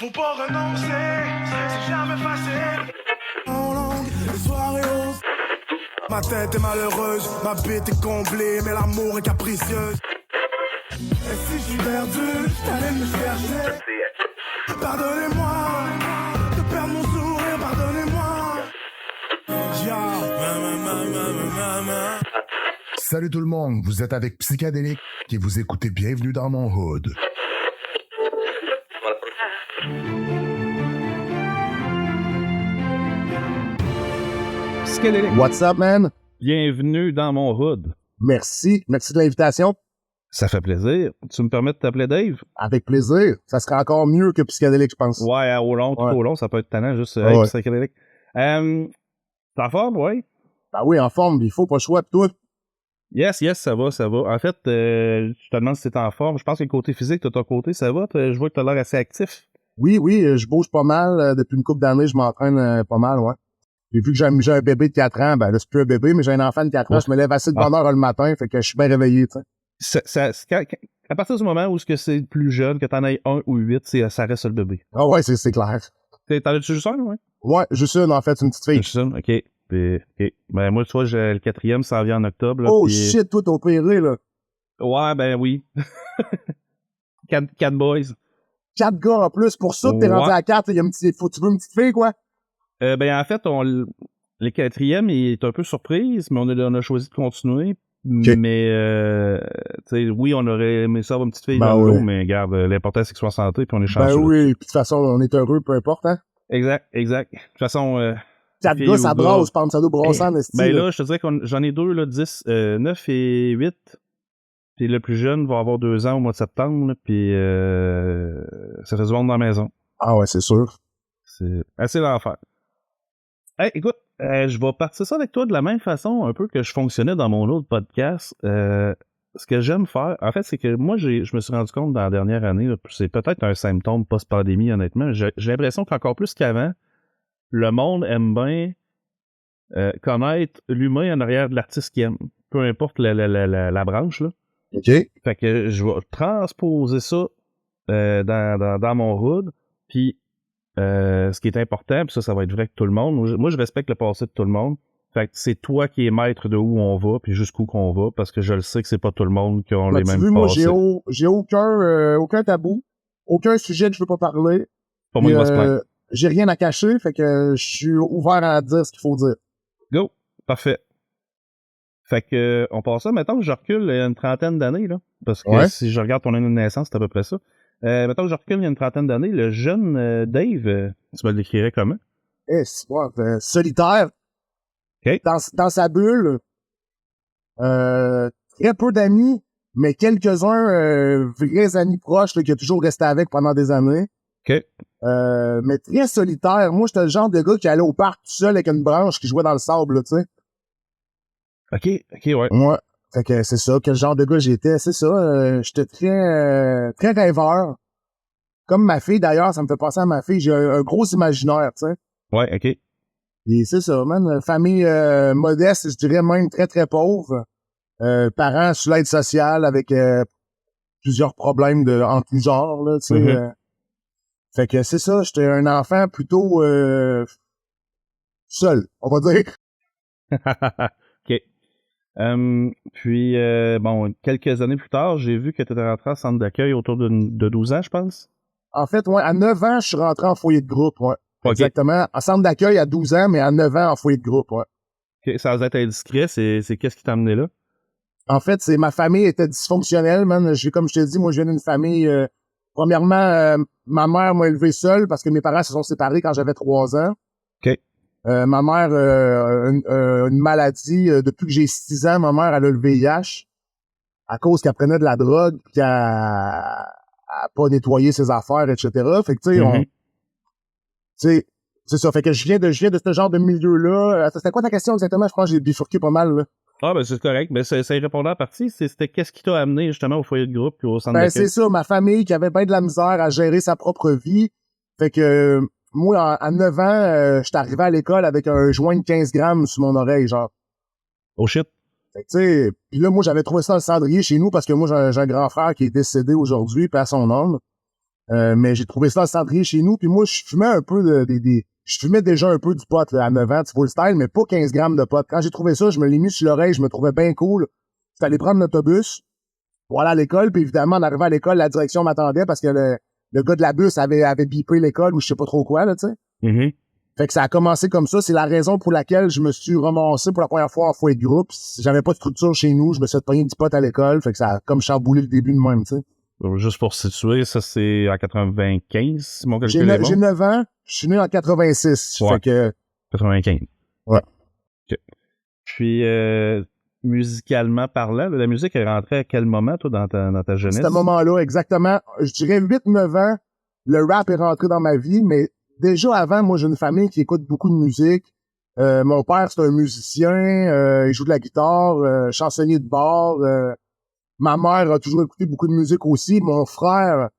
Faut pas renoncer, c'est jamais facile. En longue, les soirées hausses. Ma tête est malheureuse, ma bite est comblée, mais l'amour est capricieuse. Et si je suis perdu, t'allais me chercher. Pardonnez-moi de perdre mon sourire, pardonnez-moi. Salut tout le monde, vous êtes avec Psychadélique et vous écoutez Bienvenue dans mon hood. Psychadélique. What's up, man? Bienvenue dans mon hood. Merci de l'invitation. Ça fait plaisir. Tu me permets de t'appeler Dave? Avec plaisir. Ça serait encore mieux que Psychadélique, je pense. Ouais, au long, tout Ouais. au long, ça peut être tannant, juste Ouais, ouais. Psychadélique. T'es en forme, ouais? Ben oui, en forme, il faut pas le choix, pis toi. Yes, ça va. En fait, je te demande si t'es en forme. Je pense que le côté physique, de ton côté, ça va? Je vois que t'as l'air assez actif. Oui, je bouge pas mal. Depuis une couple d'années, je m'entraîne pas mal, ouais. Et vu que j'ai un bébé de 4 ans, ben là, c'est plus un bébé, mais j'ai un enfant de 4 ans, je me lève assez de bonne heure le matin, fait que je suis bien réveillé, tu sais. À partir du moment où c'est plus jeune, que t'en aies 1 ou 8, ça reste le bébé. Ah ouais, c'est clair. T'en as-tu juste un, ouais? Ouais, juste une, en fait, une petite fille. Juste un, OK. OK. Ben, moi, tu vois, le 4e, ça vient en octobre. Là, Oh puis... shit, toi, t'as opéré, là. Ouais, ben oui. 4 boys. 4 gars en plus, pour ça que t'es rendu à 4, il y a tu veux une petite fille, quoi? Ben en fait, le 4e il est un peu surprise, mais on a choisi de continuer. Okay. Mais tu sais, oui, on aurait aimé ça avoir une petite fille Ben dans le oui. dos, mais regarde, l'important c'est qu'ils soient en santé puis on est chanceux. Ben oui, puis de toute façon, on est heureux, peu importe, hein. Exact. De toute façon, 4 gars, ça brasse, je pense, ça doit brasser en esti. Ben là, je te dirais que j'en ai 2, là, 9 et 8. Puis le plus jeune va avoir 2 ans au mois de septembre, là, puis ça fait du monde dans la maison. Ah ouais, c'est sûr. C'est assez l'enfer. Hey, écoute, je vais partir ça avec toi de la même façon un peu que je fonctionnais dans mon autre podcast. Ce que j'aime faire, en fait, c'est que moi, je me suis rendu compte dans la dernière année, là, c'est peut-être un symptôme post-pandémie, honnêtement. J'ai l'impression qu'encore plus qu'avant, le monde aime bien connaître l'humain en arrière de l'artiste qu'il aime, peu importe la branche, là. OK. Fait que je vais transposer ça dans mon hood, puis ce qui est important, puis ça va être vrai que tout le monde. Moi, je respecte le passé de tout le monde. Fait que c'est toi qui es maître de où on va, puis jusqu'où qu'on va, parce que je le sais que c'est pas tout le monde qui ont les mêmes moi, passés. j'ai aucun tabou, aucun sujet que je veux pas parler. Pas moi de me se plaindre. J'ai rien à cacher, fait que je suis ouvert à dire ce qu'il faut dire. Go! Parfait. Fait que on passe ça. Mettons que je recule il y a une trentaine d'années, là. Parce que si je regarde ton année de naissance, c'est à peu près ça. Mettons que je recule il y a une trentaine d'années, le jeune Dave, tu me le décrirais comment? Solitaire. OK. Dans sa bulle. Très peu d'amis, mais quelques-uns vrais amis proches là, qui a toujours resté avec pendant des années. OK. Mais très solitaire. Moi, j'étais le genre de gars qui allait au parc tout seul avec une branche qui jouait dans le sable, là, tu sais. OK, ouais. Ouais. Fait que c'est ça, quel genre de gars j'étais, c'est ça. J'étais très rêveur. Comme ma fille, d'ailleurs, ça me fait penser à ma fille. J'ai un gros imaginaire, tu sais. Ouais, OK. Et c'est ça, man. Famille modeste, je dirais même très, très pauvre. Parents sous l'aide sociale avec plusieurs problèmes en tout genre, là, tu sais. Mm-hmm. Fait que c'est ça, j'étais un enfant plutôt seul, on va dire. OK. Puis, bon, quelques années plus tard, j'ai vu que tu étais rentré en centre d'accueil autour de 12 ans, je pense. En fait, ouais, à 9 ans, je suis rentré en foyer de groupe, ouais. Okay. Exactement. En centre d'accueil à 12 ans, mais à 9 ans en foyer de groupe, ouais. OK, sans être indiscret, c'est qu'est-ce qui t'a amené là? En fait, ma famille était dysfonctionnelle, man. Comme je t'ai dit, moi, je viens d'une famille... premièrement, ma mère m'a élevé seule parce que mes parents se sont séparés quand j'avais 3 ans. OK. Ma mère une maladie. Depuis que j'ai 6 ans, ma mère, elle a le VIH à cause qu'elle prenait de la drogue pis qu'elle a pas nettoyé ses affaires, etc. Fait que, tu sais, c'est ça. Fait que je viens de ce genre de milieu-là. C'était quoi ta question exactement? Je pense que j'ai bifurqué pas mal, là. Ah, ben, c'est correct. Mais ça répondait à la partie. C'était qu'est-ce qui t'a amené, justement, au foyer de groupe puis au centre d'accueil? C'est ça. Ma famille qui avait bien de la misère à gérer sa propre vie. Fait que, moi, à 9 ans, j'étais arrivé à l'école avec un joint de 15 grammes sous mon oreille, genre. Oh shit. Fait que, tu sais, pis là, moi, j'avais trouvé ça dans le cendrier chez nous parce que moi, j'ai un grand frère qui est décédé aujourd'hui, paix à son âme. Mais j'ai trouvé ça centré chez nous. Puis moi, je fumais un peu je fumais déjà un peu du pot là, à 9 ans, full style, mais pas 15 grammes de pot. Quand j'ai trouvé ça, je me l'ai mis sur l'oreille, je me trouvais bien cool. J'étais allé prendre l'autobus pour aller à l'école, puis évidemment, en arrivant à l'école, la direction m'attendait parce que le gars de la bus avait bipé l'école ou je sais pas trop quoi, là, tu sais. Mm-hmm. Fait que ça a commencé comme ça. C'est la raison pour laquelle je me suis ramassé pour la première fois en foyer de groupe. J'avais pas de structure chez nous. Je me suis fait pogner du pot à l'école. Fait que ça a comme chamboulé le début de même, tu sais. Juste pour situer, ça c'est en 95, si mon calcul J'ai est bon. j'ai 9 ans. Je suis né en 86. Ouais. Fait que... 95. Ouais. Okay. Puis, musicalement parlant, la musique est rentrée à quel moment, toi, dans ta jeunesse? À ce moment-là, exactement. Je dirais 8-9 ans, le rap est rentré dans ma vie, mais déjà avant, moi, j'ai une famille qui écoute beaucoup de musique. Mon père, c'est un musicien, il joue de la guitare, chansonnier de bar. Ma mère a toujours écouté beaucoup de musique aussi. Mon frère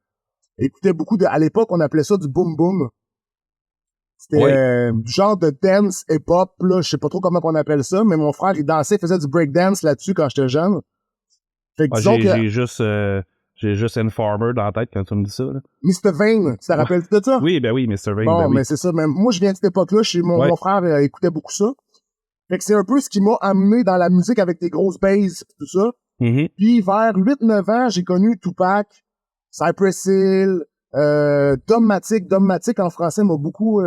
écoutait beaucoup à l'époque, on appelait ça du boom boom. C'était du genre de dance hip-hop, là, je sais pas trop comment on appelle ça, mais mon frère, il dansait, il faisait du breakdance là-dessus quand j'étais jeune. Fait que disons que... J'ai juste Informer dans la tête quand tu me dis ça. Là. Mr. Vane, tu te rappelles de ça? Oui, ben oui, Mr. Vane. Bon, ben oui. mais c'est ça. Mais moi, je viens de cette époque-là. Mon frère écoutait beaucoup ça. Fait que c'est un peu ce qui m'a amené dans la musique avec des grosses basses et tout ça. Mm-hmm. Puis vers 8-9 ans, j'ai connu Tupac, Cypress Hill, Dommatic. Dommatic en français m'a beaucoup...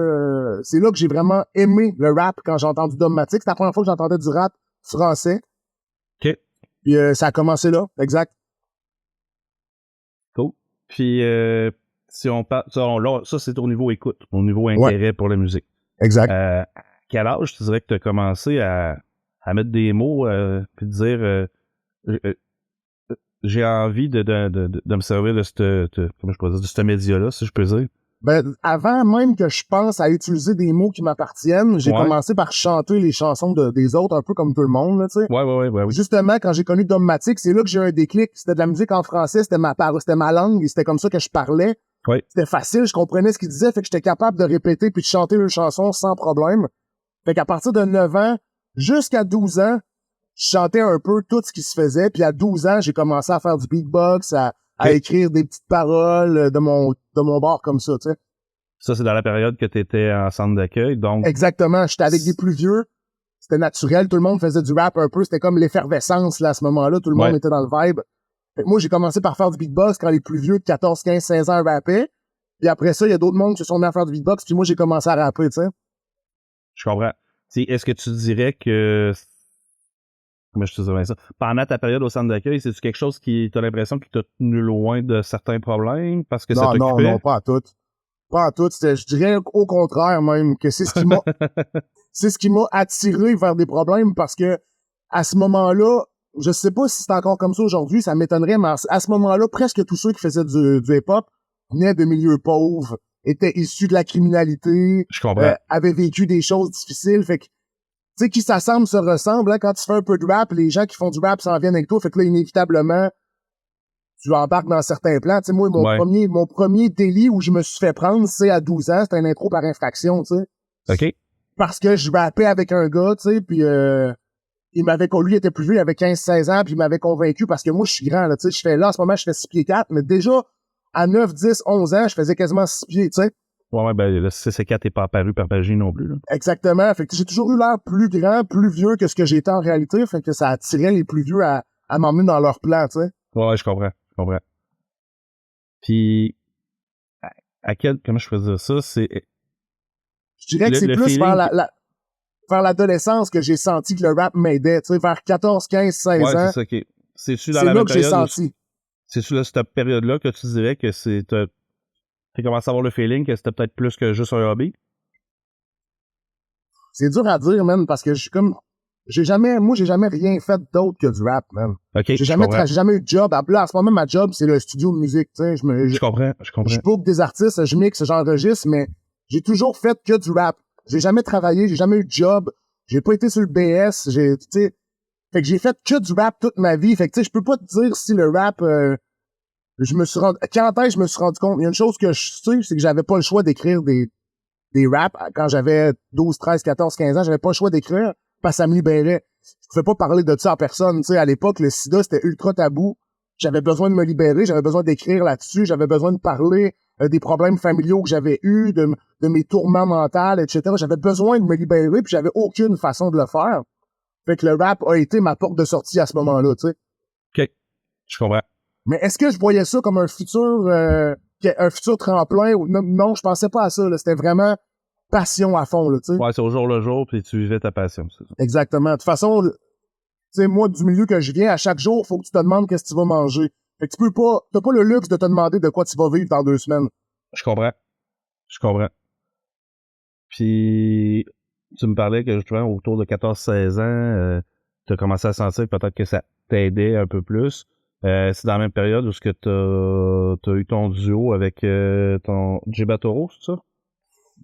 c'est là que j'ai vraiment aimé le rap quand j'ai entendu Dommatic. C'était la première fois que j'entendais du rap français. OK. Puis ça a commencé là, exact. Cool. Puis, si on parle... Ça, c'est au niveau écoute, au niveau intérêt pour la musique. Exact. À quel âge tu dirais que tu as commencé à mettre des mots puis de dire j'ai envie de me servir de ce média-là, si je peux dire? Ben, avant même que je pense à utiliser des mots qui m'appartiennent, j'ai commencé par chanter les chansons des autres, un peu comme tout le monde, là, tu sais. Ouais. Justement, quand j'ai connu Dommatic, c'est là que j'ai eu un déclic. C'était de la musique en français, c'était ma langue, et c'était comme ça que je parlais. Ouais. C'était facile, je comprenais ce qu'ils disaient, fait que j'étais capable de répéter puis de chanter leurs chansons sans problème. Fait qu'à partir de 9 ans, jusqu'à 12 ans, je chantais un peu tout ce qui se faisait, puis à 12 ans, j'ai commencé à faire du beatbox, à écrire des petites paroles de mon bord comme ça, tu sais. Ça, c'est dans la période que tu étais en centre d'accueil, donc... Exactement, j'étais avec des plus vieux, c'était naturel, tout le monde faisait du rap un peu, c'était comme l'effervescence, là, à ce moment-là, tout le monde était dans le vibe. Fait que moi, j'ai commencé par faire du beatbox quand les plus vieux de 14, 15, 16 ans rappaient, puis après ça, il y a d'autres mondes qui se sont mis à faire du beatbox, puis moi, j'ai commencé à rapper, tu sais. Je comprends. Est-ce que tu dirais que... Comment je te dirais ça? Pendant ta période au centre d'accueil, c'est-tu quelque chose qui t'as l'impression qui t'a tenu loin de certains problèmes parce que ça t'occupait? Non, pas à tout. Pas à tout. Je dirais au contraire même que c'est ce qui m'a c'est ce qui m'a attiré vers des problèmes parce que à ce moment-là, je sais pas si c'est encore comme ça aujourd'hui, ça m'étonnerait, mais à ce moment-là, presque tous ceux qui faisaient du hip-hop venaient de milieux pauvres, étaient issus de la criminalité, je comprends. avaient vécu des choses difficiles, fait que tu sais, qui s'assemble se ressemble, hein, quand tu fais un peu de rap, les gens qui font du rap s'en viennent avec toi, fait que là, inévitablement, tu embarques dans certains plans. Tu sais, moi, mon premier délit où je me suis fait prendre, c'est à 12 ans, c'était une intro par infraction, tu sais. OK. Parce que je rappais avec un gars, tu sais, puis lui, il était plus vieux, il avait 15-16 ans, puis il m'avait convaincu parce que moi, je suis grand, là, tu sais, en ce moment, je fais 6 pieds 4, mais déjà, à 9, 10, 11 ans, je faisais quasiment 6 pieds, tu sais. Ouais, ben, le CC4 n'est pas apparu par magie non plus, là. Exactement. Fait que j'ai toujours eu l'air plus grand, plus vieux que ce que j'étais en réalité. Fait que ça attirait les plus vieux à m'emmener dans leur plan, tu sais. Ouais, je comprends. Puis, comment je faisais ça, c'est... Je dirais que c'est plus vers l'adolescence que j'ai senti que le rap m'aidait, tu sais, vers 14, 15, 16 ans. Ouais, c'est ça, OK. C'est-tu dans c'est la là même que j'ai période senti. C'est-tu là, cette période-là que tu dirais que t'as commencé à avoir le feeling que c'était peut-être plus que juste un hobby? C'est dur à dire, man, parce que j'ai jamais rien fait d'autre que du rap, man. OK, j'ai jamais eu de job. Là, en ce moment, ma job, c'est le studio de musique, tu sais. Je comprends. Je book des artistes, je mixe, j'enregistre, mais j'ai toujours fait que du rap. J'ai jamais travaillé, j'ai jamais eu de job. J'ai pas été sur le BS, tu sais. Fait que j'ai fait que du rap toute ma vie. Fait que, tu sais, je peux pas te dire si le rap, je me suis rendu compte, il y a une chose que je sais, c'est que j'avais pas le choix d'écrire des raps. Quand j'avais 12, 13, 14, 15 ans, j'avais pas le choix d'écrire parce que ça me libérait. Je pouvais pas parler de ça à personne, tu sais. À l'époque, le sida, c'était ultra tabou. J'avais besoin de me libérer, j'avais besoin d'écrire là-dessus, j'avais besoin de parler des problèmes familiaux que j'avais eus, de mes tourments mentaux, etc. J'avais besoin de me libérer, puis j'avais aucune façon de le faire. Fait que le rap a été ma porte de sortie à ce moment-là, tu sais. OK. Je comprends. Mais est-ce que je voyais ça comme un futur tremplin? Non, je pensais pas à ça, là. C'était vraiment passion à fond, là, tu sais. Ouais, c'est au jour le jour, puis tu vivais ta passion, c'est ça. Exactement. De toute façon, tu sais, moi, du milieu que je viens, à chaque jour, faut que tu te demandes qu'est-ce que tu vas manger. Fait que t'as pas le luxe de te demander de quoi tu vas vivre dans 2 semaines. Je comprends. Puis, tu me parlais que justement, autour de 14-16 ans, tu as commencé à sentir peut-être que ça t'aidait un peu plus. C'est dans la même période où t'as eu ton duo avec ton J.B. Toro, c'est ça?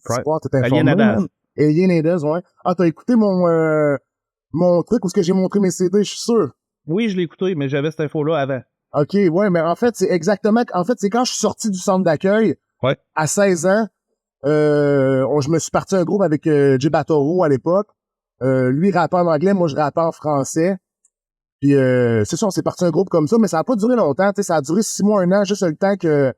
C'est pas, t'es informé, Alien Adaz. man. Alien Adaz, ouais. Ah, t'as écouté mon truc où ce que j'ai montré mes CD, je suis sûr. Oui, je l'ai écouté, mais j'avais cette info-là avant. OK, ouais, mais en fait, c'est quand je suis sorti du centre d'accueil, Ouais. à 16 ans, je me suis parti un groupe avec J.B. Toro à l'époque. Lui rappait en anglais, moi je rappais en français. Puis c'est ça, on s'est parti un groupe comme ça, mais ça a pas duré longtemps, tu sais, ça a duré 6 mois, 1 an, juste le temps que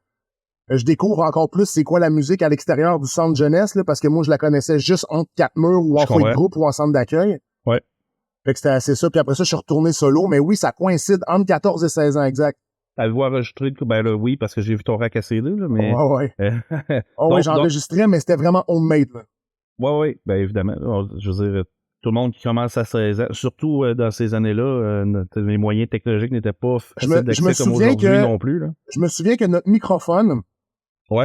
je découvre encore plus c'est quoi la musique à l'extérieur du centre jeunesse, là, parce que moi je la connaissais juste entre 4 murs ou en fouille de groupe ou en centre d'accueil. Ouais. Fait que c'était assez ça, puis après ça, je suis retourné solo, mais oui, ça coïncide entre 14 et 16 ans, exact. Avez-vous enregistré? Ben là, oui, parce que j'ai vu ton rack à CD, là, mais... Ouais. Oh, ouais, j'enregistrais, mais c'était vraiment homemade, là. Ouais, ben évidemment. Je veux dire, tout le monde qui commence à 16 ans, surtout dans ces années-là, les moyens technologiques n'étaient pas faciles d'accès comme aujourd'hui non plus, là. Je me souviens que notre microphone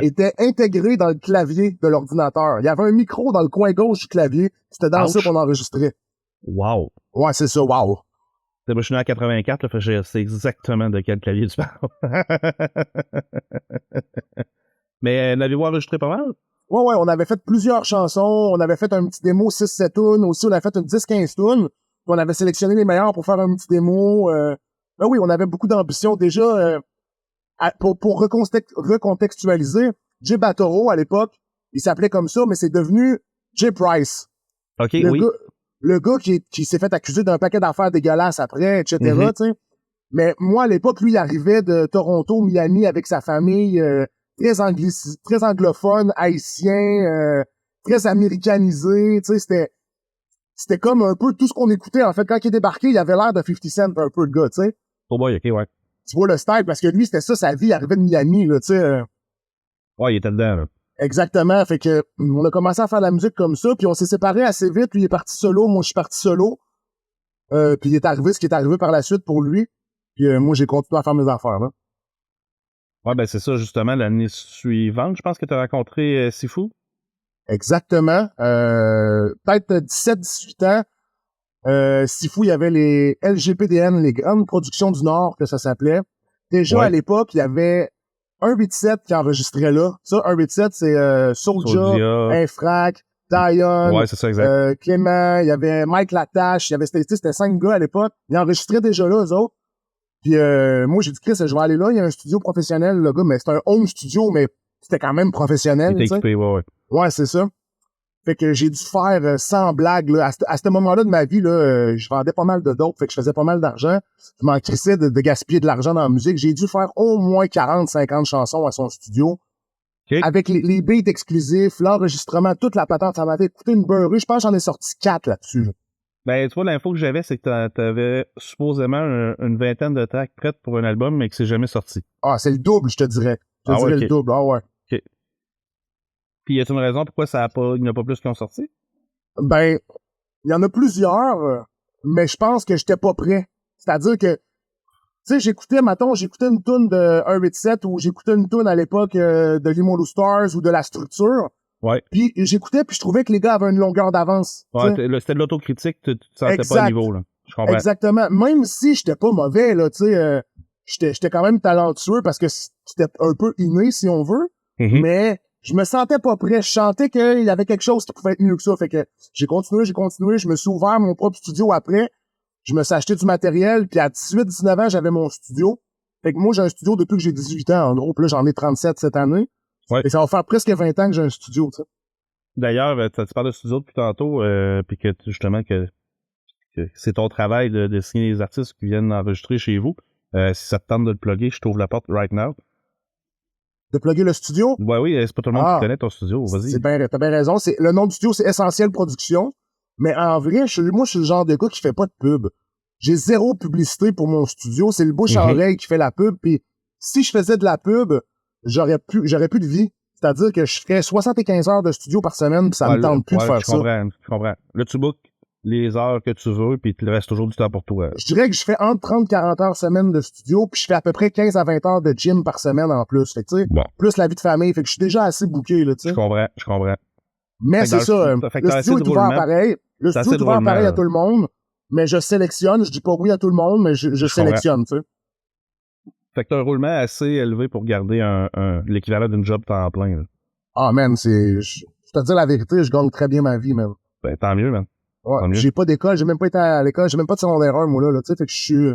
était intégré dans le clavier de l'ordinateur. Il y avait un micro dans le coin gauche du clavier. C'était dans ça qu'on enregistrait. Wow. Ouais, c'est ça, wow. Moi, je suis né en 84, là, fait que je sais exactement de quel clavier tu parles. Mais l'avez-vous enregistré pas mal? Ouais, on avait fait plusieurs chansons. On avait fait un petit démo 6-7 tunes. Aussi, on avait fait une 10-15 tunes. On avait sélectionné les meilleurs pour faire un petit démo. Ben oui, on avait beaucoup d'ambition. Déjà, pour recontextualiser, J.B. Toro, à l'époque, il s'appelait comme ça, mais c'est devenu J. Price. OK, Le gars qui s'est fait accuser d'un paquet d'affaires dégueulasses après, etc., tu sais. Mais moi, à l'époque, lui, il arrivait de Toronto, Miami, avec sa famille, très anglophone, haïtien, très américanisé, tu sais, c'était comme un peu tout ce qu'on écoutait. En fait, quand il est débarqué, il avait l'air de 50 Cent, un peu, le gars, tu sais. Oh boy, OK, ouais. Tu vois le style, parce que lui, c'était ça, sa vie, il arrivait de Miami, là, tu sais. Ouais, il était dedans, là. Exactement. Fait que, on a commencé à faire de la musique comme ça, puis on s'est séparés assez vite. Lui, il est parti solo, moi, je suis parti solo. Puis il est arrivé ce qui est arrivé par la suite pour lui. Puis moi, j'ai continué à faire mes affaires, là. Ouais, ben c'est ça, justement, l'année suivante, je pense que tu as rencontré Sifu. Exactement. Peut-être 17-18 ans. Sifu, il y avait les LGPDN, les Grandes Productions du Nord, que ça s'appelait. Déjà, à l'époque, il y avait 187 qui enregistrait là. Ça, 187, c'est Soulja, Infrac, Dion, ouais, c'est ça, exact. Clément, il y avait Mike Latache, c'était 5 gars à l'époque. Ils enregistraient déjà là, eux autres. Puis moi, j'ai dit, Chris, je vais aller là, il y a un studio professionnel, le gars, mais c'était un home studio, mais c'était quand même professionnel. Il était équipé, ouais. Ouais, c'est ça. Fait que j'ai dû faire sans blague, là. À ce moment-là de ma vie, là, je vendais pas mal de dope, fait que je faisais pas mal d'argent. Je m'en crissais de gaspiller de l'argent dans la musique. J'ai dû faire au moins 40-50 chansons à son studio. Okay. Avec les beats exclusifs, l'enregistrement, toute la patente, ça m'avait coûté une beurrée. Je pense que j'en ai sorti 4 là-dessus. Là. Ben, tu vois, l'info que j'avais, c'est que t'avais supposément une vingtaine de tracks prêtes pour un album, mais que c'est jamais sorti. Ah, c'est le double, je te dirais. Le double, ah ouais. OK. Puis, y a-t-il une raison pourquoi il n'y a pas plus qui ont sorti? Ben, il y en a plusieurs, mais je pense que j'étais pas prêt. C'est-à-dire que, tu sais, j'écoutais une tune de 187 ou j'écoutais une tune à l'époque de Limoilou Stars ou de La Structure. Ouais. Puis j'écoutais, puis je trouvais que les gars avaient une longueur d'avance. Ouais, c'était de l'autocritique, tu te sentais pas à niveau, là. Je comprends. Exactement. Même si j'étais pas mauvais, là, tu sais, j'étais quand même talentueux parce que c'était un peu inné, si on veut. Mm-hmm. Mais je me sentais pas prêt. Je sentais qu'il y avait quelque chose qui pouvait être mieux que ça. Fait que j'ai continué. Je me suis ouvert mon propre studio après. Je me suis acheté du matériel. Puis à 18-19 ans, j'avais mon studio. Fait que moi, j'ai un studio depuis que j'ai 18 ans, en gros. Puis là, j'en ai 37 cette année. Ouais. Et ça va faire presque 20 ans que j'ai un studio, tu sais. D'ailleurs, tu parles de studio depuis tantôt, puis que justement que c'est ton travail de signer les artistes qui viennent enregistrer chez vous. Si ça te tente de le plugger, je t'ouvre la porte right now. De plugger le studio? Ouais, oui, c'est pas tout le monde qui connaît ton studio, vas-y. T'as bien raison. Le nom du studio, c'est Essentiel Production. Mais en vrai, moi, je suis le genre de gars qui fait pas de pub. J'ai zéro publicité pour mon studio. C'est le bouche à oreille qui fait la pub. Puis si je faisais de la pub, j'aurais plus de vie. C'est-à-dire que je ferais 75 heures de studio par semaine, puis ça me tente plus de faire ça. Je comprends. Là, tu bookes les heures que tu veux, puis il te reste toujours du temps pour toi. Je dirais que je fais entre 30 et 40 heures semaine de studio, puis je fais à peu près 15 à 20 heures de gym par semaine en plus. Fait que, tu sais, plus la vie de famille. Fait que je suis déjà assez booké, là, tu sais. Je comprends. Mais c'est ça, le studio est ouvert pareil. Le studio est ouvert pareil à tout le monde, mais je sélectionne. Je dis pas oui à tout le monde, mais je sélectionne, tu sais. Fait que t'as un roulement assez élevé pour garder l'équivalent d'une job temps plein, là. Ah, man, je te dis la vérité, je gagne très bien ma vie, man. Ben, tant mieux, man. Ouais, j'ai pas d'école, j'ai même pas été à l'école, j'ai même pas de secondaire 1, moi, là, tu sais, fait que je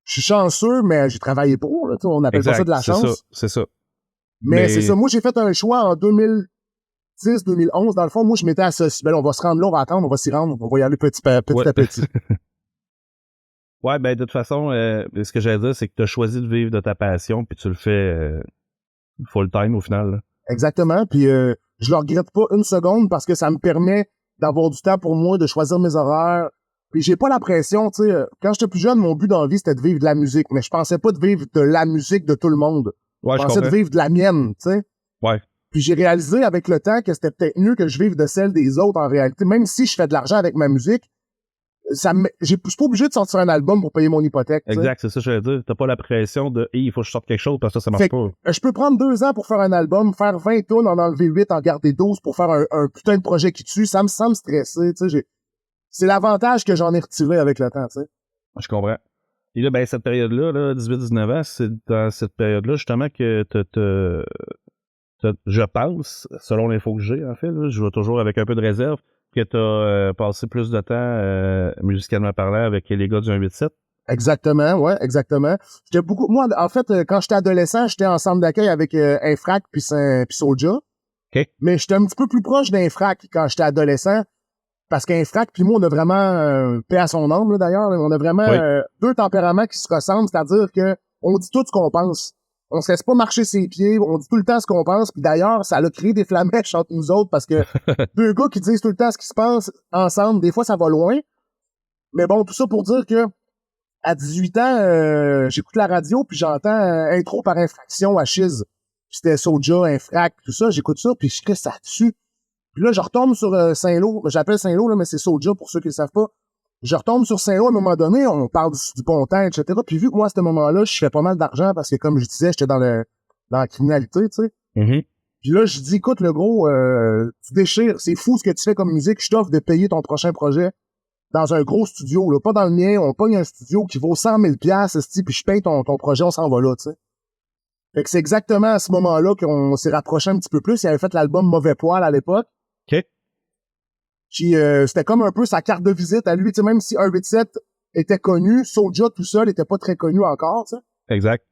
suis chanceux, mais j'ai travaillé pour, là, tu sais, on appelle pas ça de la chance. C'est ça. Mais c'est ça, moi, j'ai fait un choix en 2010-2011, dans le fond, moi, je m'étais associé, ben là, on va se rendre là, on va attendre, on va s'y rendre, on va y aller petit à petit. Ouais, ben, de toute façon, ce que j'allais dire, c'est que t'as choisi de vivre de ta passion, puis tu le fais full time, au final, là. Exactement, puis je le regrette pas une seconde parce que ça me permet d'avoir du temps pour moi, de choisir mes horaires. Puis j'ai pas la pression, tu sais. Quand j'étais plus jeune, mon but dans la vie, c'était de vivre de la musique, mais je pensais pas de vivre de la musique de tout le monde. Ouais, je pensais de vivre de la mienne, tu sais. Ouais. Puis j'ai réalisé avec le temps que c'était peut-être mieux que je vive de celle des autres en réalité. Même si je fais de l'argent avec ma musique, je suis pas obligé de sortir un album pour payer mon hypothèque. Exact, c'est ça que je veux dire. T'as pas la pression de il faut que je sorte quelque chose parce que ça marche pas. Je peux prendre 2 ans pour faire un album, faire 20 tunes, en enlever 8, en garder 12 pour faire un putain de projet qui tue. Ça me semble stresser, tu sais. C'est l'avantage que j'en ai retiré avec le temps, tu sais. Je comprends. Et là, ben, cette période-là, là, 18-19 ans, c'est dans cette période-là, justement, que je pense, selon l'info que j'ai, en fait, là, je vais toujours avec un peu de réserve, que t'as passé plus de temps musicalement parlant avec les gars du 187. Exactement, ouais, exactement. Moi, en fait, quand j'étais adolescent, j'étais en centre d'accueil avec Infrac puis Soulja. OK. Mais j'étais un petit peu plus proche d'Infrac quand j'étais adolescent, parce qu'Infrac puis moi, on a vraiment, paix à son âme, là, d'ailleurs, on a vraiment deux tempéraments qui se ressemblent, c'est-à-dire que on dit tout ce qu'on pense. On se laisse pas marcher ses pieds, on dit tout le temps ce qu'on pense, puis d'ailleurs, ça a créé des flamèches entre nous autres, parce que deux gars qui disent tout le temps ce qui se passe ensemble, des fois, ça va loin. Mais bon, tout ça pour dire que à 18 ans, j'écoute la radio, puis j'entends intro par infraction à Chiz. C'était Soulja, Infrac, tout ça, j'écoute ça, puis je crée ça dessus. Puis là, je retombe sur Saint-Lô, j'appelle Saint-Lô, là, mais c'est Soulja pour ceux qui le savent pas. Je retombe sur Saint-Lô à un moment donné, on parle du bon temps, etc. Puis vu que moi, à ce moment-là, je fais pas mal d'argent parce que, comme je disais, j'étais dans la criminalité, tu sais. Mm-hmm. Puis là, je dis, écoute, le gros, tu déchires, c'est fou ce que tu fais comme musique, je t'offre de payer ton prochain projet dans un gros studio, là, pas dans le mien, on pogne un studio qui vaut 100 000 $, puis je paye ton projet, on s'en va là, tu sais. Fait que c'est exactement à ce moment-là qu'on s'est rapproché un petit peu plus. Il avait fait l'album Mauvais Poil à l'époque. OK. Puis c'était comme un peu sa carte de visite à lui, tu sais, même si 187 était connu, Soulja tout seul était pas très connu encore, tu sais. Exact.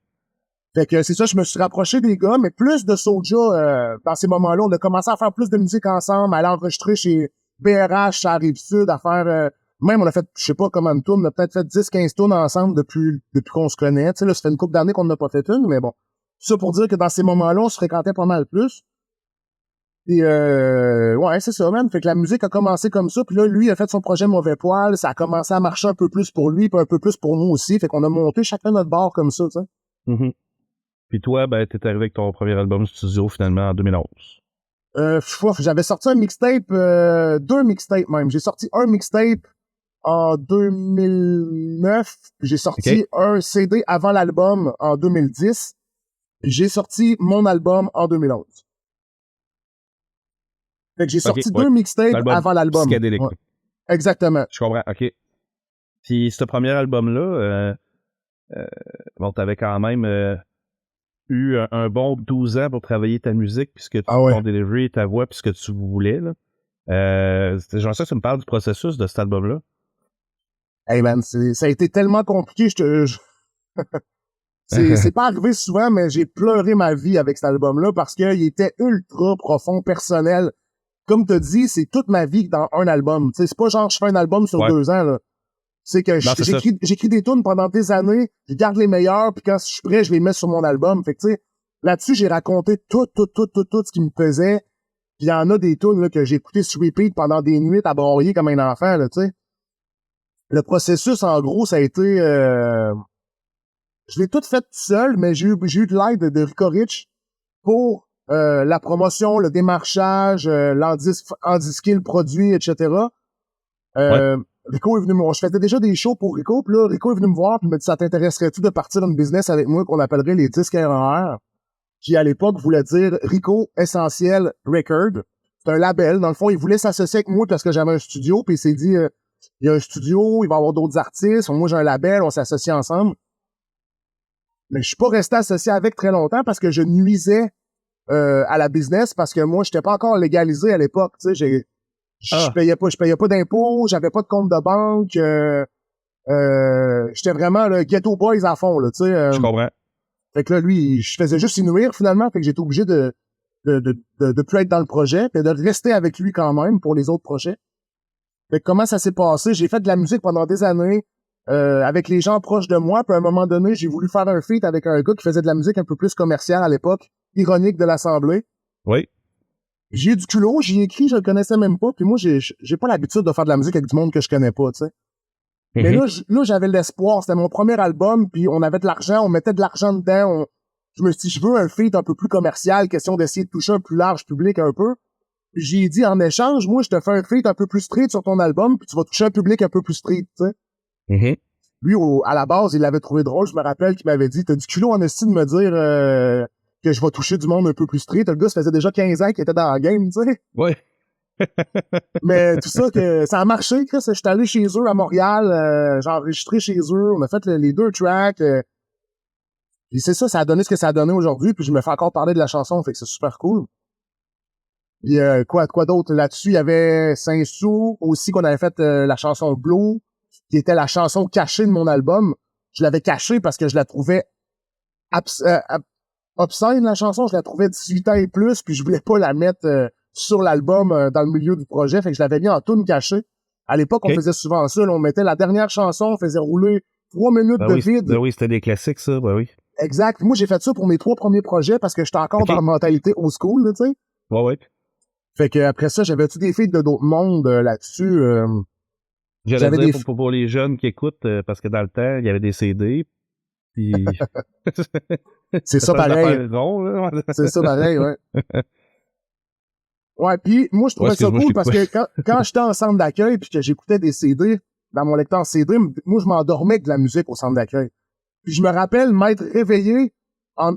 Fait que c'est ça, je me suis rapproché des gars, mais plus de Soulja dans ces moments-là. On a commencé à faire plus de musique ensemble, à aller enregistrer chez BRH, à Rive-Sud, à faire... même on a fait, je sais pas combien de tours, on a peut-être fait 10-15 tours ensemble depuis qu'on se connaît. Tu sais, là, ça fait une couple d'années qu'on n'a pas fait une, mais bon. Ça pour dire que dans ces moments-là, on se fréquentait pas mal plus. Et ouais, c'est ça, man. Fait que la musique a commencé comme ça, puis là, lui a fait son projet Mauvais Poil, ça a commencé à marcher un peu plus pour lui, puis un peu plus pour nous aussi. Fait qu'on a monté chacun notre bar comme ça, tu sais. Mm-hmm. Puis toi, ben, t'es arrivé avec ton premier album studio, finalement, en 2011. J'avais sorti un mixtape, 2 mixtapes même. J'ai sorti un mixtape en 2009, puis j'ai sorti un CD avant l'album en 2010, puis j'ai sorti mon album en 2011. Fait que j'ai sorti 2 mixtapes avant l'album. Psychédélique. Ouais. Exactement. Je comprends, OK. Puis ce premier album-là, bon, t'avais quand même eu un bon 12 ans pour travailler ta musique, puisque ton delivery, ta voix, puis ce que tu voulais, là. J'aimerais ça que tu me parles du processus de cet album-là. Hey man, ça a été tellement compliqué, c'est pas arrivé souvent, mais j'ai pleuré ma vie avec cet album-là parce qu'il était ultra profond, personnel. Comme t'as dit, c'est toute ma vie dans un album. T'sais, c'est pas genre je fais un album sur 2 ans, là. C'est que j'écris des tunes pendant des années, je garde les meilleurs, puis quand je suis prêt, je les mets sur mon album. Fait que tu sais, là-dessus, j'ai raconté tout ce qui me pesait. Puis il y en a des tunes là, que j'ai écouté sur repeat pendant des nuits à broyer comme un enfant, là, tu sais. Le processus, en gros, ça a été... je l'ai tout fait tout seul, mais j'ai eu de l'aide de Rico Rich pour la promotion, le démarchage, l'endisquer le produit, etc. Rico est venu me voir. Je faisais déjà des shows pour Rico, puis là, Rico est venu me voir, puis il m'a dit, ça t'intéresserait-tu de partir dans une business avec moi qu'on appellerait les disques RR, qui à l'époque voulait dire Rico Essentiel Record. C'est un label. Dans le fond, il voulait s'associer avec moi parce que j'avais un studio, puis il s'est dit, il y a un studio, il va y avoir d'autres artistes, moi j'ai un label, on s'associe ensemble. Mais je suis pas resté associé avec très longtemps parce que je nuisais à la business parce que moi, j'étais pas encore légalisé à l'époque, tu sais, je payais pas d'impôts, j'avais pas de compte de banque, j'étais vraiment le ghetto boys à fond, là, tu sais. Je comprends. Fait que là, lui, je faisais juste y nuire finalement, fait que j'étais obligé de plus être dans le projet, puis de rester avec lui quand même pour les autres projets. Fait que comment ça s'est passé? J'ai fait de la musique pendant des années avec les gens proches de moi, puis à un moment donné, j'ai voulu faire un feat avec un gars qui faisait de la musique un peu plus commerciale à l'époque, Ironique de l'Assemblée. Oui. J'ai eu du culot, j'y ai écrit, je le connaissais même pas, puis moi, j'ai pas l'habitude de faire de la musique avec du monde que je connais pas, tu sais. Mais là, j'avais l'espoir, c'était mon premier album, puis on avait de l'argent, on mettait de l'argent dedans, je me suis dit, je veux un feat un peu plus commercial, question d'essayer de toucher un plus large public un peu. Puis j'ai dit, en échange, moi, je te fais un feat un peu plus street sur ton album, puis tu vas toucher un public un peu plus street, tu sais. Lui, à la base, il l'avait trouvé drôle, je me rappelle qu'il m'avait dit, t'as du culot en esti de me dire que je vais toucher du monde un peu plus street. Le gars, ça faisait déjà 15 ans qu'il était dans la game, tu sais. Oui. Mais tout ça, que ça a marché, Chris. J'étais allé chez eux à Montréal, j'ai enregistré chez eux, on a fait les 2 tracks. Puis c'est ça, ça a donné ce que ça a donné aujourd'hui, puis je me fais encore parler de la chanson, fait que c'est super cool. Puis quoi d'autre là-dessus, il y avait Saint-Sou aussi qu'on avait fait la chanson Blue, qui était la chanson cachée de mon album. Je l'avais cachée parce que je la trouvais obscène, la chanson, je la trouvais 18 ans et plus, puis je voulais pas la mettre sur l'album dans le milieu du projet, fait que je l'avais mis en tune cachée. À l'époque, on faisait souvent ça, là, on mettait la dernière chanson, on faisait rouler 3 minutes de vide. Ben oui, c'était des classiques, ça, ben oui. Exact. Moi, j'ai fait ça pour mes 3 premiers projets parce que j'étais encore dans la mentalité old school, là, tu sais. Ouais. Fait que après ça, j'avais-tu des feats de d'autres mondes là-dessus? J'allais dire pour les jeunes qui écoutent, parce que dans le temps, il y avait des CD, puis... C'est ça pareil. C'est ça pareil, ouais. Ouais, puis moi, je trouvais ça cool parce que quand j'étais en centre d'accueil puis que j'écoutais des CD dans mon lecteur CD, moi, je m'endormais avec de la musique au centre d'accueil. Puis je me rappelle m'être réveillé,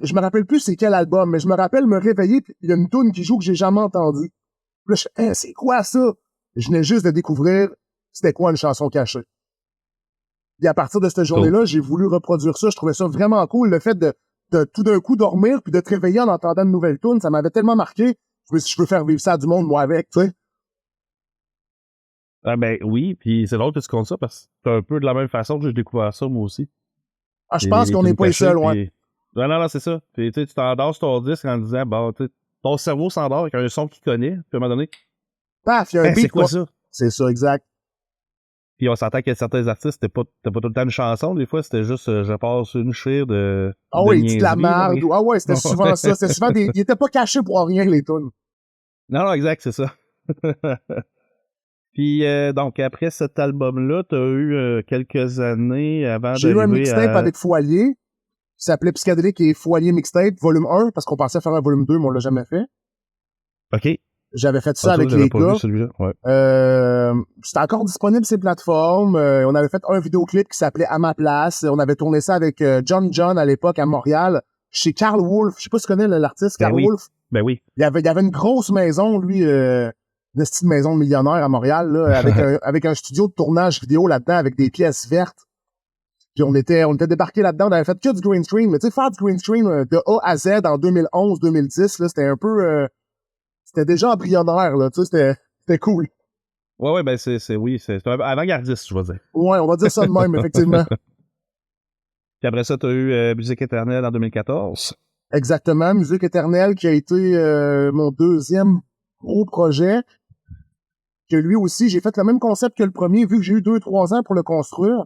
je me rappelle plus c'est quel album, mais je me rappelle me réveiller puis il y a une tune qui joue que j'ai jamais entendue. Puis là, je fais, c'est quoi ça? Je venais juste de découvrir c'était quoi une chanson cachée. Puis à partir de cette journée-là, j'ai voulu reproduire ça. Je trouvais ça vraiment cool. Le fait de tout d'un coup dormir puis de te réveiller en entendant une nouvelle tune, ça m'avait tellement marqué. Je veux faire vivre ça à du monde, moi, avec, tu sais. Ah ben oui, puis c'est drôle que tu comptes ça parce que c'est un peu de la même façon que j'ai découvert ça, moi aussi. Ah, je pense qu'on n'est pas les seuls, ouais. Non, c'est ça. Puis tu t'endors sur ton disque en disant, bon, ton cerveau s'endort avec un son qu'il connaît, puis à un moment donné... Paf, il y a un beat, c'est quoi ça? C'est ça, exact. Puis on s'entend que certains artistes, c'était pas tout le temps une chanson, des fois, c'était juste, je passe une chire de... Ah oui, il dit de la merde. Ah ouais, c'était souvent ça. C'était souvent des... Ils étaient pas cachés pour rien, les tunes. Non, exact, c'est ça. Puis, donc, après cet album-là, t'as eu quelques années avant d'arriver à... J'ai eu un mixtape avec Foilier, qui s'appelait Psychédélique et Foilier Mixtape, volume 1, parce qu'on pensait faire un volume 2, mais on l'a jamais fait. OK. J'avais fait ça avec les gars. Ouais. C'était encore disponible ces plateformes. On avait fait un vidéoclip qui s'appelait À ma place. On avait tourné ça avec John à l'époque à Montréal, chez Carl Wolf. Je sais pas si tu connais l'artiste Carl Wolf. Ben oui. Il y avait une grosse maison, lui, une petite maison de millionnaire à Montréal, là, avec un studio de tournage vidéo là-dedans, avec des pièces vertes. Puis on était débarqués là-dedans, on avait fait que du green screen. Mais tu sais, faire du green screen de A à Z en 2011-2010, là, c'était un peu... c'était déjà embryonnaire, là, tu sais, c'était cool. Ouais, ben c'est avant-gardiste, je vais dire. Ouais, on va dire ça de même, effectivement. Puis après ça, t'as eu Musique éternelle en 2014. Exactement, Musique éternelle qui a été mon deuxième gros projet. Que lui aussi, j'ai fait le même concept que le premier, vu que j'ai eu 2-3 ans pour le construire.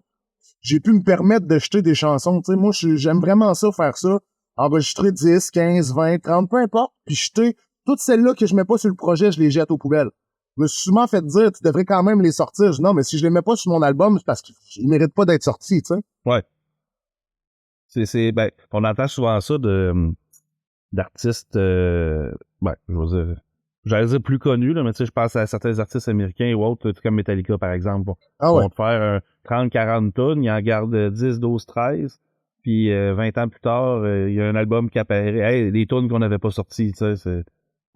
J'ai pu me permettre de jeter des chansons, tu sais, moi j'aime vraiment ça, faire ça. enregistrer 10, 15, 20, 30, peu importe, puis jeter toutes celles-là que je mets pas sur le projet, je les jette aux poubelles. Je me suis souvent fait dire, tu devrais quand même les sortir. Je dis, non, mais si je les mets pas sur mon album, c'est parce qu'ils méritent pas d'être sortis, tu sais. Ouais. Ben, on entend souvent ça d'artistes, ben, j'allais dire plus connus, là, mais tu sais, je pense à certains artistes américains ou autres, comme Metallica, par exemple, vont te faire 30-40 tonnes, ils en gardent 10, 12, 13, puis 20 ans plus tard, il y a un album qui apparaît, hey, des tonnes qu'on n'avait pas sorties, tu sais, c'est...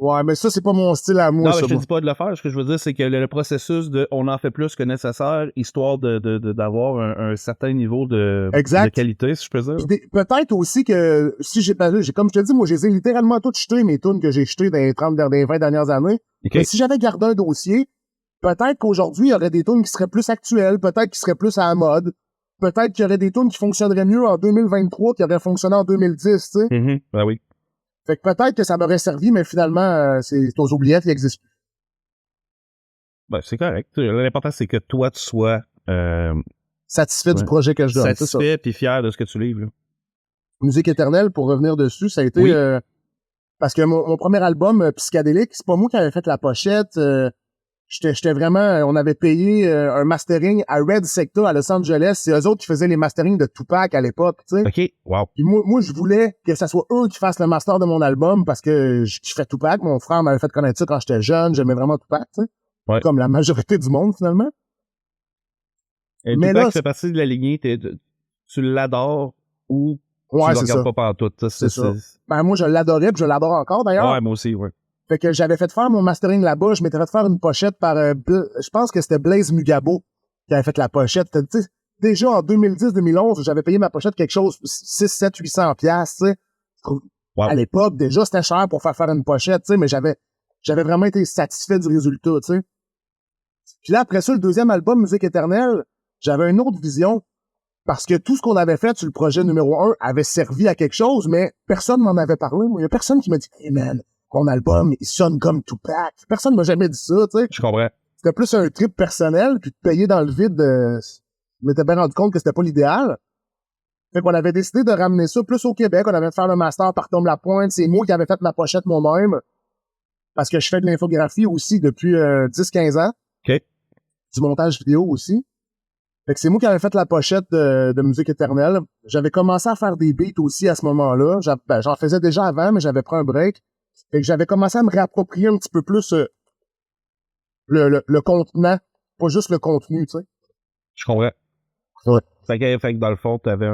Ouais, mais ça, c'est pas mon style à moi. Non, ça, mais je te dis pas de le faire. Ce que je veux dire, c'est que le processus de on en fait plus que nécessaire, histoire d'avoir un certain niveau de qualité, si je peux dire. Peut-être aussi que, si comme je te dis, moi, j'ai littéralement tout jeté, mes tunes que j'ai jetées dans les 20 dernières années. Okay. Mais si j'avais gardé un dossier, peut-être qu'aujourd'hui, il y aurait des tunes qui seraient plus actuelles, peut-être qui seraient plus à la mode, peut-être qu'il y aurait des tunes qui fonctionneraient mieux en 2023 qui auraient fonctionné en 2010, tu sais. Mm-hmm. Ben oui. Fait que peut-être que ça m'aurait servi, mais finalement, c'est aux oubliettes, il existe plus. Ben, c'est correct. L'important, c'est que toi, tu sois... satisfait du projet que je donne. Satisfait puis fier de ce que tu livres. Là. Musique éternelle, pour revenir dessus, ça a été... parce que mon premier album, Psychédélique, c'est pas moi qui avais fait la pochette. J'étais vraiment... on avait payé un mastering à Red Sector à Los Angeles. C'est eux autres qui faisaient les masterings de Tupac à l'époque, tu sais. OK, wow. Puis moi, je voulais que ça soit eux qui fassent le master de mon album parce que je fais Tupac. Mon frère m'avait fait connaître ça quand j'étais jeune. J'aimais vraiment Tupac, tu sais. Ouais. Comme la majorité du monde, finalement. Et mais Tupac fait partie de la lignée, tu l'adores ou tu le regardes pas pantoute. C'est ça. Ben, moi, je l'adorais puis je l'adore encore, d'ailleurs. Ouais, moi aussi, ouais. Fait que j'avais fait faire mon mastering là-bas. Je m'étais fait faire une pochette par... je pense que c'était Blaise Mugabo qui avait fait la pochette. Tu sais, déjà en 2010-2011, j'avais payé ma pochette quelque chose, 6, 7, 800 piastres, tu sais. Wow. À l'époque, déjà, c'était cher pour faire une pochette, tu sais, mais j'avais vraiment été satisfait du résultat, tu sais. Puis là, après ça, le deuxième album, Musique éternelle, j'avais une autre vision. Parce que tout ce qu'on avait fait sur le projet numéro 1 avait servi à quelque chose, mais personne m'en avait parlé. Il y a personne qui m'a dit « Hey man, ton album, il sonne comme Tupac. » Personne m'a jamais dit ça, tu sais. Je comprends. C'était plus un trip personnel, puis de payer dans le vide, je m'étais bien rendu compte que c'était pas l'idéal. Fait qu'on avait décidé de ramener ça plus au Québec. On avait fait faire le master par Tom Lapointe. C'est moi qui avais fait ma pochette moi-même. Parce que je fais de l'infographie aussi depuis 10-15 ans. OK. Du montage vidéo aussi. Fait que c'est moi qui avais fait la pochette de Musique éternelle. J'avais commencé à faire des beats aussi à ce moment-là. J'en faisais déjà avant, mais j'avais pris un break. Fait que j'avais commencé à me réapproprier un petit peu plus le contenant, pas juste le contenu, tu sais. Je comprends. Ouais. Fait que dans le fond, t'avais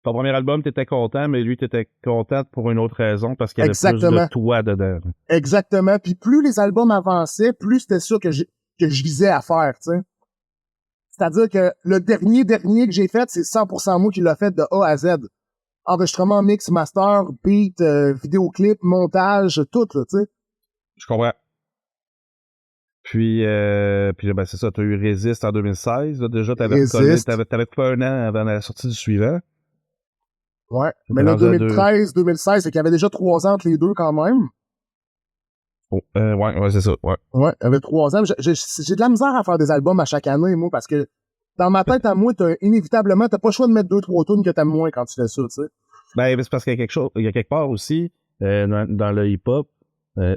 ton premier album, t'étais content, mais lui, t'étais content pour une autre raison, parce qu'il y avait plus de toi dedans. Exactement. Puis plus les albums avançaient, plus c'était ça que je visais à faire, tu sais. C'est-à-dire que le dernier que j'ai fait, c'est 100% moi qui l'a fait de A à Z. Enregistrement, mix, master, beat, vidéoclip, montage, tout, là, tu sais. Je comprends. Puis ben c'est ça, t'as eu Résiste en 2016. Là, déjà, t'avais coupé un an avant la sortie du suivant. Ouais. Mais là, 2013, 2016, c'est qu'il y avait déjà 3 ans entre les deux quand même. Oh, ouais, c'est ça, ouais. Ouais, il y avait 3 ans. J'ai de la misère à faire des albums à chaque année, moi, parce que dans ma tête, à moi, inévitablement, t'as pas le choix de mettre 2-3 tunes que t'aimes moins quand tu fais ça, tu sais. Ben, c'est parce qu'il y a quelque part aussi, dans le hip-hop,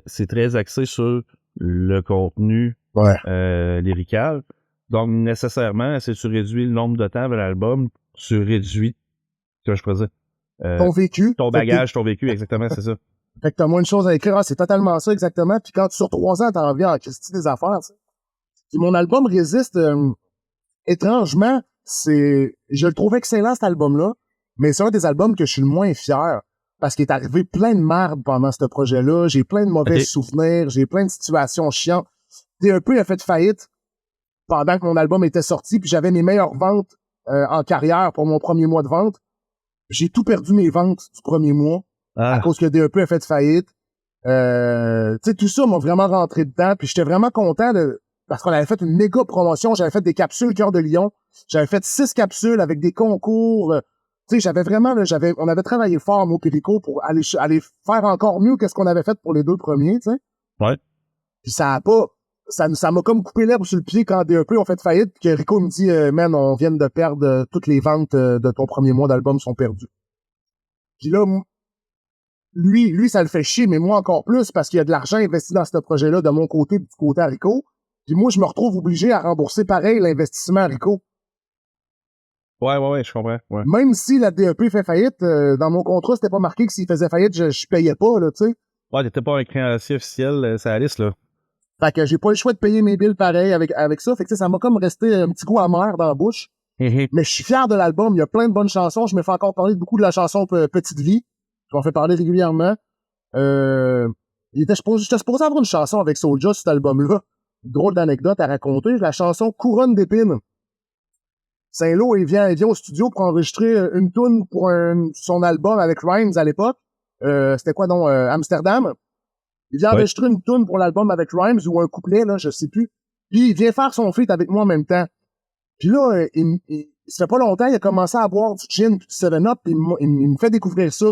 c'est très axé sur le contenu lyrical. Donc, nécessairement, si tu réduis le nombre de temps de l'album, tu réduis, je pourrais dire, ton vécu. Ton bagage, ton vécu, exactement, c'est ça. Fait que t'as moins de choses à écrire. Ah, c'est totalement ça, exactement. Puis quand tu sur 3 ans, t'as envie en Christie des affaires, tu sais. Puis mon album Résiste, étrangement, je le trouve excellent, cet album-là, mais c'est un des albums que je suis le moins fier. Parce qu'il est arrivé plein de merde pendant ce projet-là. J'ai plein de mauvais souvenirs. J'ai plein de situations chiantes. DEP a fait faillite pendant que mon album était sorti, puis j'avais mes meilleures ventes en carrière pour mon premier mois de vente. J'ai tout perdu mes ventes du premier mois à cause que DEP a fait faillite. Tu sais, tout ça m'a vraiment rentré dedans, puis j'étais vraiment content parce qu'on avait fait une méga promotion. J'avais fait des capsules Cœur de Lion. J'avais fait 6 capsules avec des concours. Tu sais, j'avais vraiment, on avait travaillé fort, moi, Périco, pour aller faire encore mieux que ce qu'on avait fait pour les 2 premiers, tu sais. Ouais. Puis ça m'a comme coupé l'herbe sur le pied quand DEP ont fait faillite, que Rico me dit, man, on vient de perdre toutes les ventes de ton premier mois d'album sont perdues. Puis là, lui, ça le fait chier, mais moi encore plus, parce qu'il y a de l'argent investi dans ce projet-là de mon côté, du côté à Rico. Puis moi, je me retrouve obligé à rembourser pareil l'investissement à Rico. Ouais, je comprends. Ouais. Même si la DEP fait faillite, dans mon contrat, c'était pas marqué que s'il faisait faillite, je payais pas, là, tu sais. Ouais, t'étais pas un créancier officiel, c'est la liste, là. Fait que j'ai pas le choix de payer mes bills pareil avec ça. Fait que ça m'a comme resté un petit goût amer dans la bouche. Mm-hmm. Mais je suis fier de l'album. Il y a plein de bonnes chansons. Je me fais encore parler beaucoup de la chanson Petite Vie. Je m'en fais parler régulièrement. J'étais supposé avoir une chanson avec Soulja sur cet album-là. Une drôle d'anecdote à raconter. La chanson Couronne d'épines. Saint-Lô, il vient au studio pour enregistrer une tune pour son album avec Rhymes à l'époque. C'était quoi donc? Amsterdam. Il vient enregistrer une tune pour l'album avec Rhymes ou un couplet, là, je sais plus. Puis il vient faire son feat avec moi en même temps. Puis là, ça fait pas longtemps, il a commencé à boire du gin puis du 7-Up, puis il me fait découvrir ça.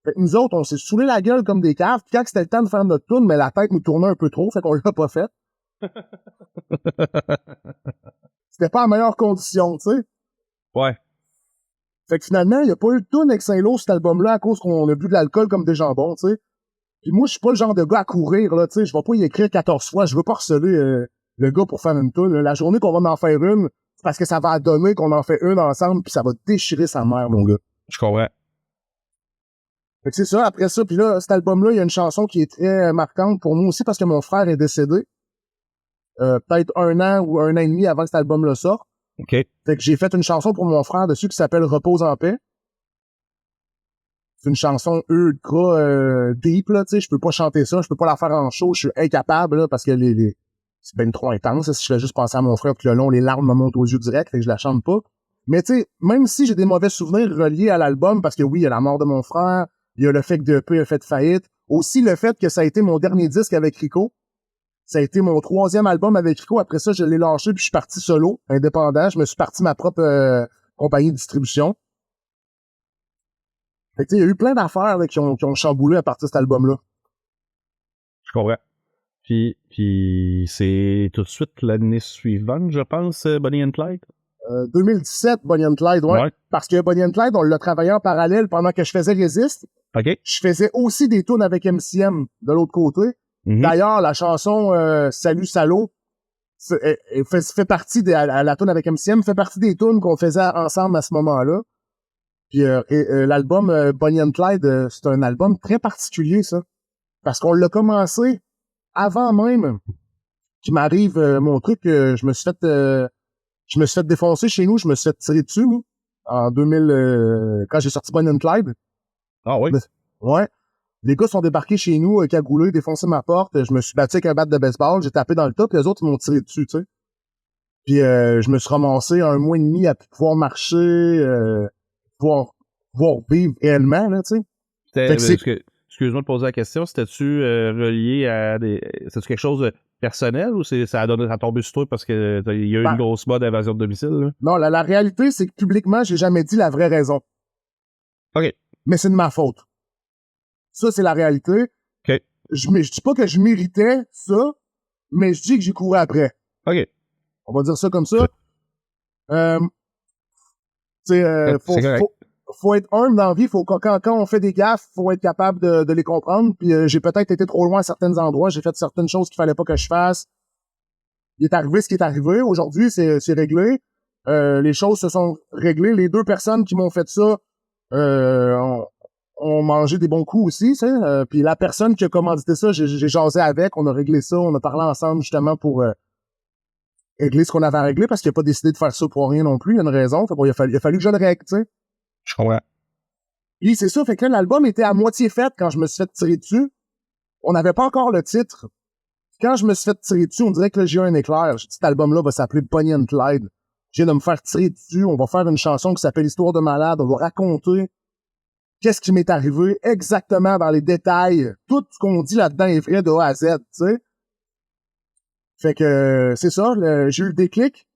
Fait que nous autres, on s'est saoulé la gueule comme des caves, puis quand c'était le temps de faire notre tune, mais la tête nous tournait un peu trop, fait qu'on l'a pas fait. C'était pas en meilleure condition, tu sais. Ouais. Fait que finalement, il y a pas eu de tune avec Saint-Lô, cet album-là, à cause qu'on a bu de l'alcool comme des jambons, tu sais. Puis moi, je suis pas le genre de gars à courir, là, tu sais. Je vais pas y écrire 14 fois. Je veux pas harceler le gars pour faire une tune. La journée qu'on va en faire une, c'est parce que ça va donner qu'on en fait une ensemble, puis ça va déchirer sa mère, mon gars. Je comprends. Fait que c'est ça, après ça, puis là, cet album-là, il y a une chanson qui est très marquante pour moi aussi, parce que mon frère est décédé. Peut-être 1 an ou 1 an et demi avant que cet album-là sorte. OK. Fait que j'ai fait une chanson pour mon frère dessus qui s'appelle Repose en paix. C'est une chanson ultra deep, là, tu sais, je peux pas chanter ça, je peux pas la faire en show, je suis incapable, là, parce que c'est ben trop intense, là, si je fais juste penser à mon frère puis le long, les larmes me montent aux yeux direct, fait que je la chante pas. Mais tu sais, même si j'ai des mauvais souvenirs reliés à l'album, parce que oui, il y a la mort de mon frère, il y a le fait que DEP a fait faillite, aussi le fait que ça a été mon dernier disque avec Rico, ça a été mon 3e album avec Rico, après ça, je l'ai lâché puis je suis parti solo, indépendant, je me suis parti ma propre compagnie de distribution. Fait que tu sais, il y a eu plein d'affaires là, qui ont chamboulé à partir de cet album-là. Je comprends. Puis c'est tout de suite l'année suivante, je pense, Bonnie and Clyde. 2017, Bonnie and Clyde, ouais. Parce que Bonnie and Clyde, on l'a travaillé en parallèle pendant que je faisais Résiste. OK. Je faisais aussi des tunes avec MCM de l'autre côté. Mm-hmm. D'ailleurs, la chanson Salut Salaud fait partie la tune avec MCM, fait partie des tunes qu'on faisait ensemble à ce moment-là. Puis l'album Bonnie and Clyde, c'est un album très particulier, ça. Parce qu'on l'a commencé avant même qu'il m'arrive mon truc. Je me suis fait défoncer chez nous, je me suis fait tirer dessus, moi, en 2000, quand j'ai sorti Bonnie and Clyde. Ah oui? Ouais. Les gars sont débarqués chez nous, cagoulés, défoncé ma porte. Je me suis battu avec un bat de baseball, j'ai tapé dans le top, et les autres, ils m'ont tiré dessus, tu sais. Puis je me suis ramassé 1 mois et demi à pouvoir marcher, pouvoir vivre réellement, là, tu sais. Excuse-moi de poser la question, c'était-tu relié à c'est-tu quelque chose de personnel ou ça a tombé sur toi parce que il y a eu une grosse mode d'invasion de domicile, là? Non, la réalité, c'est que publiquement, j'ai jamais dit la vraie raison. OK. Mais c'est de ma faute. Ça, c'est la réalité. OK. Je dis pas que je méritais ça, mais je dis que j'ai couru après. OK. On va dire ça comme ça. Tu sais, faut être humble dans la vie. Quand on fait des gaffes, faut être capable de les comprendre. Puis j'ai peut-être été trop loin à certains endroits. J'ai fait certaines choses qu'il fallait pas que je fasse. Il est arrivé ce qui est arrivé. Aujourd'hui, c'est réglé. Les choses se sont réglées. Les 2 personnes qui m'ont fait ça ont mangé des bons coups aussi. Puis la personne qui a commandité ça, j'ai jasé avec. On a réglé ça. On a parlé ensemble justement pour régler ce qu'on avait à régler parce qu'il a pas décidé de faire ça pour rien non plus. Il y a une raison. Fait bon, il a fallu que je le règle, tu sais. Je comprends. Puis c'est ça, fait que là, l'album était à moitié fait quand je me suis fait tirer dessus. On n'avait pas encore le titre. Quand je me suis fait tirer dessus, on dirait que là, j'ai eu un éclair. Cet album-là va s'appeler Bonnie and Clyde. Je viens de me faire tirer dessus. On va faire une chanson qui s'appelle Histoire de malade. On va raconter qu'est-ce qui m'est arrivé exactement dans les détails. Tout ce qu'on dit là-dedans est vrai de A à Z, tu sais. Fait que c'est ça, j'ai eu le déclic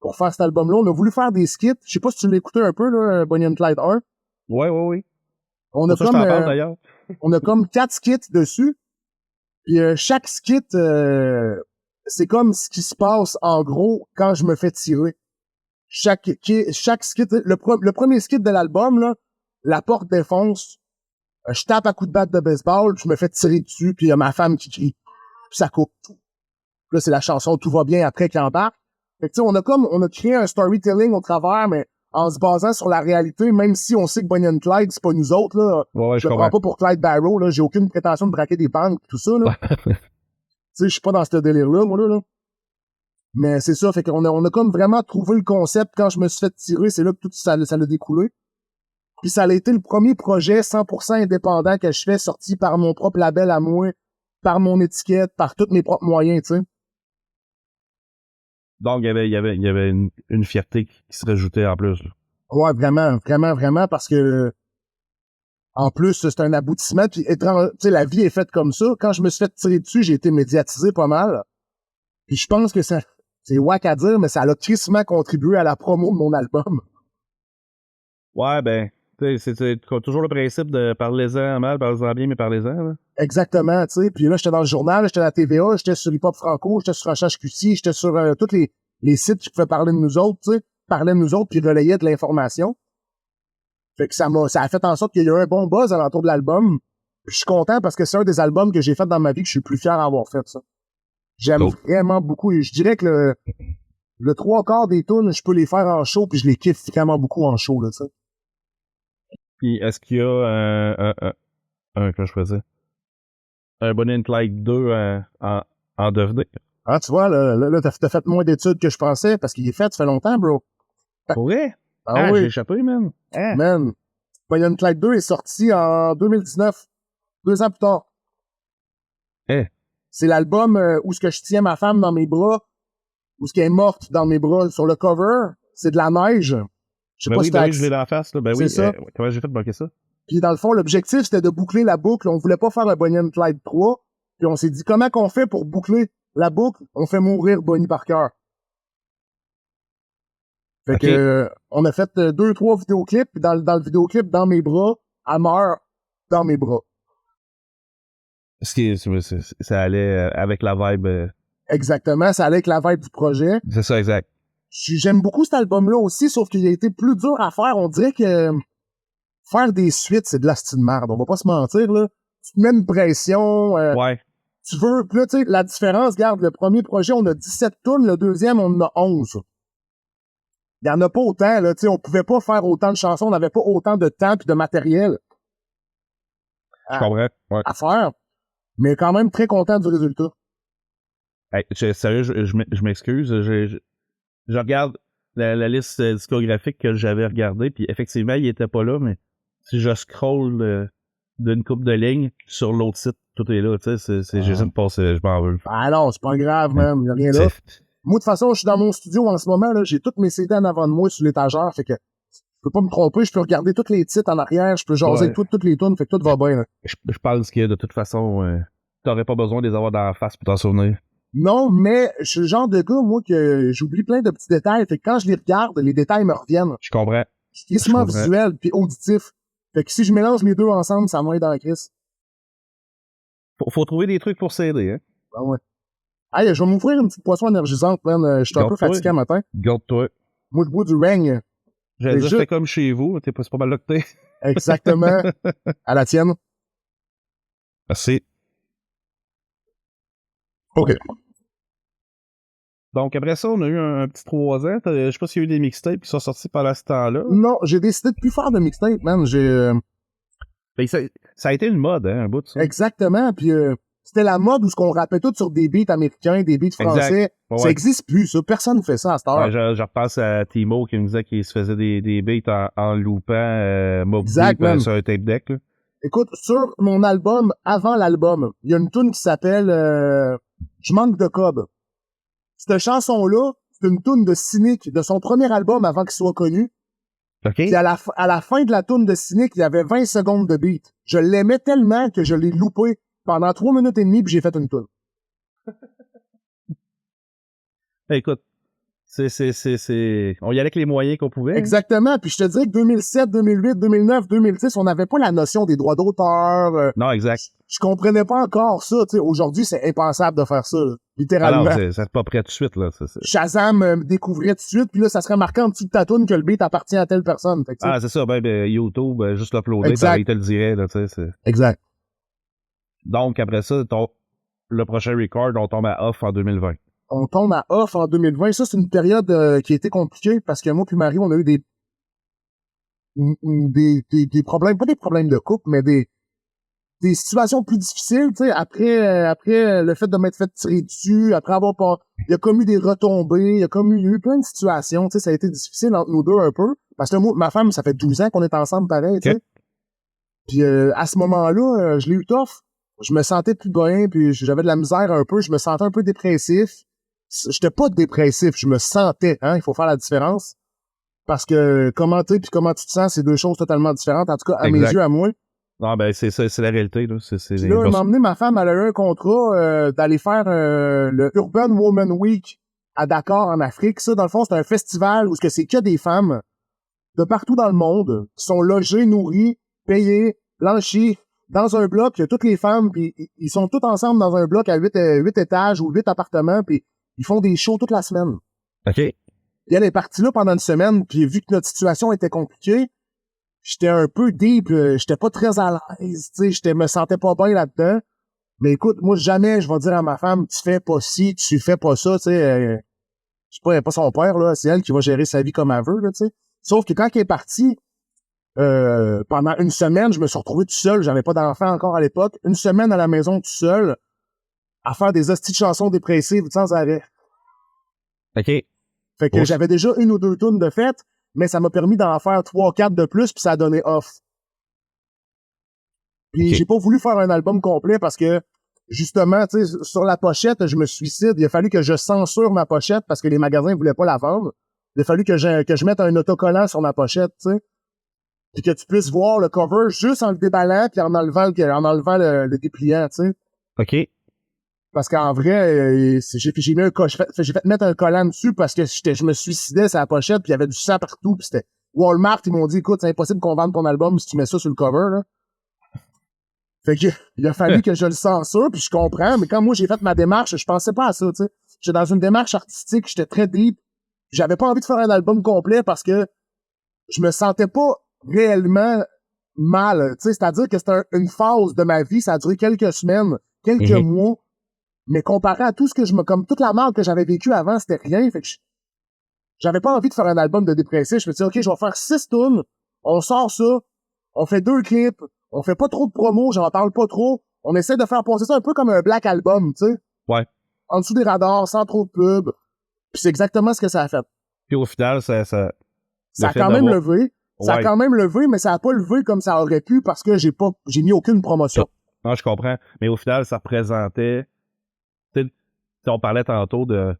pour faire cet album-là. On a voulu faire des skits. Je sais pas si tu l'as écouté un peu, là, Bonnie and Clyde 1. Oui. On a ça, je t'en parle, d'ailleurs. On a comme 4 skits dessus. Puis chaque skit, c'est comme ce qui se passe en gros quand je me fais tirer. Chaque skit, le premier skit de l'album, là, la porte défonce, je tape à coups de batte de baseball, je me fais tirer dessus, puis il y a ma femme qui crie, puis ça coupe tout. Là, c'est la chanson « Tout va bien » après qui embarque. Fait que tu sais, on a créé un storytelling au travers, mais en se basant sur la réalité, même si on sait que Bonnie and Clyde, c'est pas nous autres, là. Ouais, Je le prends pas pour Clyde Barrow, là. J'ai aucune prétention de braquer des banques, tout ça, là. Tu sais, je suis pas dans ce délire-là, moi, là. Mais c'est ça, fait qu'on a comme vraiment trouvé le concept. Quand je me suis fait tirer, c'est là que tout ça l'a découlé. Puis ça a été le premier projet 100% indépendant que je fais, sorti par mon propre label à moi, par mon étiquette, par tous mes propres moyens, tu sais. Donc, il y avait une fierté qui se rajoutait en plus. Là. Ouais, vraiment, parce que en plus, c'est un aboutissement. Puis, tu sais, la vie est faite comme ça. Quand je me suis fait tirer dessus, j'ai été médiatisé pas mal. Puis je pense que c'est wack à dire, mais ça a tristement contribué à la promo de mon album. Ouais, ben, tu sais, c'est toujours le principe de parlez-en mal, parlez-en bien, mais parlez-en. Là. Exactement, tu sais. Puis là, j'étais dans le journal, j'étais à la TVA, j'étais sur Hip Hop Franco, j'étais sur HHQC, j'étais sur tous les sites qui pouvaient parler de nous autres, tu sais. Parlaient de nous autres, puis relayaient de l'information. Fait que ça a fait en sorte qu'il y a eu un bon buzz alentour de l'album. Je suis content parce que c'est un des albums que j'ai fait dans ma vie que je suis le plus fier d'avoir fait, ça. J'aime vraiment beaucoup. Et je dirais que le 3/4 des tunes, je peux les faire en show, puis je les kiffe vraiment beaucoup en show, là, tu sais. Puis, est-ce qu'il y a comment je faisais? Un Bonnie and Clyde 2 en devenir? Ah, tu vois, là, t'as fait moins d'études que je pensais, parce qu'il est fait, ça fait longtemps, bro. Pour vrai? Ah oui. J'ai échappé, man. Ah. Man. Bonnie and Clyde 2 est sorti en 2019. 2 ans plus tard. C'est l'album où ce que je tiens ma femme dans mes bras, où ce qu'elle est morte dans mes bras. Sur le cover, c'est de la neige. Je sais Ben pas oui, si ben oui, je l'ai dans la face, là. Ben oui, ça. comment j'ai fait de bloquer ça? Puis dans le fond, l'objectif, c'était de boucler la boucle. On voulait pas faire le Bonnie and Clyde 3. Puis on s'est dit, comment qu'on fait pour boucler la boucle? On fait mourir Bonnie Parker. Fait que on a fait 2-3 vidéoclips, puis dans le vidéoclip, dans mes bras, elle meurt dans mes bras. Ça allait avec la vibe. Exactement, ça allait avec la vibe du projet. C'est ça, exact. J'aime beaucoup cet album-là aussi, sauf qu'il a été plus dur à faire. On dirait que faire des suites, c'est de la style merde. On va pas se mentir, là. Tu te mets une pression. Ouais. Tu veux, puis là, tu sais, la différence, regarde, le premier projet, on a 17 tunes, le deuxième, on en a 11. Il y en a pas autant, là, tu sais, on pouvait pas faire autant de chansons, on n'avait pas autant de temps puis de matériel. Je comprends. Ouais. À faire. Mais quand même très content du résultat. Hey, sérieux, je m'excuse. Je regarde la liste discographique que j'avais regardée, puis effectivement, il était pas là, mais si je scroll d'une coupe de lignes sur l'autre site, tout est là, tu sais, c'est juste une passe, je m'en veux. Ah non, c'est pas grave, man, y a rien là. Moi, de toute façon, je suis dans mon studio en ce moment, là, j'ai toutes mes CD en avant de moi sur l'étagère, fait que je peux pas me tromper, je peux regarder tous les titres en arrière, je peux jaser toutes les tunes, fait que tout va bien, là. Je pense que de toute façon, t'aurais pas besoin de les avoir dans la face pour t'en souvenir. Non, mais je suis le genre de gars, moi, que j'oublie plein de petits détails. Fait que quand je les regarde, les détails me reviennent. Je comprends. C'est quasiment visuel puis auditif. Fait que si je mélange les deux ensemble, ça m'aide dans la crise. Faut trouver des trucs pour s'aider, hein. Ben ouais. Hey, je vais m'ouvrir une petite boisson énergisante, man. Je suis un peu fatigué le matin. Garde-toi. Moi, je bois du Rang. J'allais dire, c'est comme chez vous. C'est pas mal là que t'es. Exactement. À la tienne. Merci. OK. Donc, après ça, on a eu un petit 3 ans. Je sais pas s'il y a eu des mixtapes qui sont sortis pendant ce temps-là. Non, j'ai décidé de plus faire de mixtape, man. Ben, ça a été une mode, hein, un bout de ça. Exactement. Puis c'était la mode où ce qu'on rappait tout sur des beats américains, des beats français. Ouais. Ça existe plus, ça. Personne ne fait ça à cette heure. Ouais, je repasse à Timo qui me disait qu'il se faisait des beats en loopant Mob Deep sur un tape deck, là. Écoute, sur mon album, avant l'album, il y a une tune qui s'appelle Je manque de cob. Cette chanson-là, c'est une tune de Cynic, de son premier album avant qu'il soit connu. OK. Puis à la fin de la tune de Cynic, il y avait 20 secondes de beat. Je l'aimais tellement que je l'ai loupé pendant 3 minutes et demie puis j'ai fait une tune. Écoute, On y allait avec les moyens qu'on pouvait. Exactement. Puis je te dirais que 2007, 2008, 2009, 2010, on n'avait pas la notion des droits d'auteur. Non, exact. Je comprenais pas encore ça. Tu sais, aujourd'hui, c'est impensable de faire ça, là, littéralement. Alors, c'est pas prêt tout de suite, là. Shazam me découvrait tout de suite, puis là, ça serait marqué en dessous de ta toune que le beat appartient à telle personne. Fait que, c'est ça. Ben, YouTube, juste l'uploader, il te le dirait, là, tu sais. Exact. Donc, après ça, le prochain record, on tombe à off en 2020. On tombe à off en 2020. Ça, c'est une période qui a été compliquée parce que moi puis Marie, on a eu des problèmes, pas des problèmes de couple, mais des situations plus difficiles, tu sais, après le fait de m'être fait tirer dessus, après avoir pas, il y a comme eu des retombées, il y a comme eu plein de situations, tu sais, ça a été difficile entre nous deux un peu, parce que moi, ma femme, ça fait 12 ans qu'on est ensemble pareil, tu sais. Puis à ce moment-là, je l'ai eu tough. Je me sentais plus bien, puis j'avais de la misère un peu, je me sentais un peu dépressif. J'étais pas dépressif, je me sentais, hein, il faut faire la différence. Parce que comment t'es puis comment tu te sens, c'est deux choses totalement différentes, en tout cas, à mes yeux, à moi. Non, ben, c'est ça, c'est la réalité, là. Là, elle m'a emmené, ma femme, elle a eu un contrat d'aller faire le Urban Woman Week à Dakar, en Afrique. Ça, dans le fond, c'est un festival où c'est que des femmes de partout dans le monde qui sont logées, nourries, payées, blanchies, dans un bloc, il y a toutes les femmes, puis ils sont tous ensemble dans un bloc à 8 étages ou 8 appartements, puis ils font des shows toute la semaine. OK. Puis elle est partie là pendant une semaine, puis vu que notre situation était compliquée, j'étais un peu deep, j'étais pas très à l'aise, tu sais, me sentais pas bien là-dedans. Mais écoute, moi, jamais je vais dire à ma femme, tu fais pas ci, tu fais pas ça, tu sais, je sais pas, elle est pas son père, là, c'est elle qui va gérer sa vie comme elle veut, là, tu sais. Sauf que quand elle est partie, pendant une semaine, je me suis retrouvé tout seul, j'avais pas d'enfant encore à l'époque, une semaine à la maison tout seul, à faire des hosties de chansons dépressives sans arrêt. OK. Fait que j'avais déjà une ou deux tunes de fête, mais ça m'a permis d'en faire 3-4 de plus, puis ça a donné off. Puis j'ai pas voulu faire un album complet parce que, justement, tu sais, sur la pochette, je me suicide. Il a fallu que je censure ma pochette parce que les magasins voulaient pas la vendre. Il a fallu que je mette un autocollant sur ma pochette, tu sais. Puis que tu puisses voir le cover juste en le déballant puis en enlevant le dépliant, tu sais. OK. Parce qu'en vrai, j'ai mis j'ai fait mettre un collant dessus parce que je me suicidais sur la pochette puis il y avait du sang partout puis c'était Walmart, ils m'ont dit, écoute, c'est impossible qu'on vende ton album si tu mets ça sur le cover, là. Fait que, il a fallu que je le censure puis je comprends, mais quand moi j'ai fait ma démarche, je pensais pas à ça, tu sais. J'étais dans une démarche artistique, j'étais très deep. J'avais pas envie de faire un album complet parce que je me sentais pas réellement mal, tu sais, c'est-à-dire que c'était une phase de ma vie, ça a duré quelques semaines, quelques mois, mais comparé à tout ce que comme toute la merde que j'avais vécu avant, c'était rien, fait que j'avais pas envie de faire un album de dépressif, je me suis dit, OK, je vais faire 6 tunes, on sort ça, on fait 2 clips, on fait pas trop de promos, j'en parle pas trop, on essaie de faire passer ça un peu comme un Black Album, tu sais. Ouais. En dessous des radars, sans trop de pub, puis c'est exactement ce que ça a fait. Puis au final, ça a quand même levé. Ça a quand même levé, mais ça a pas levé comme ça aurait pu parce que j'ai mis aucune promotion. Non, je comprends. Mais au final, ça représentait, tu sais, on parlait tantôt de,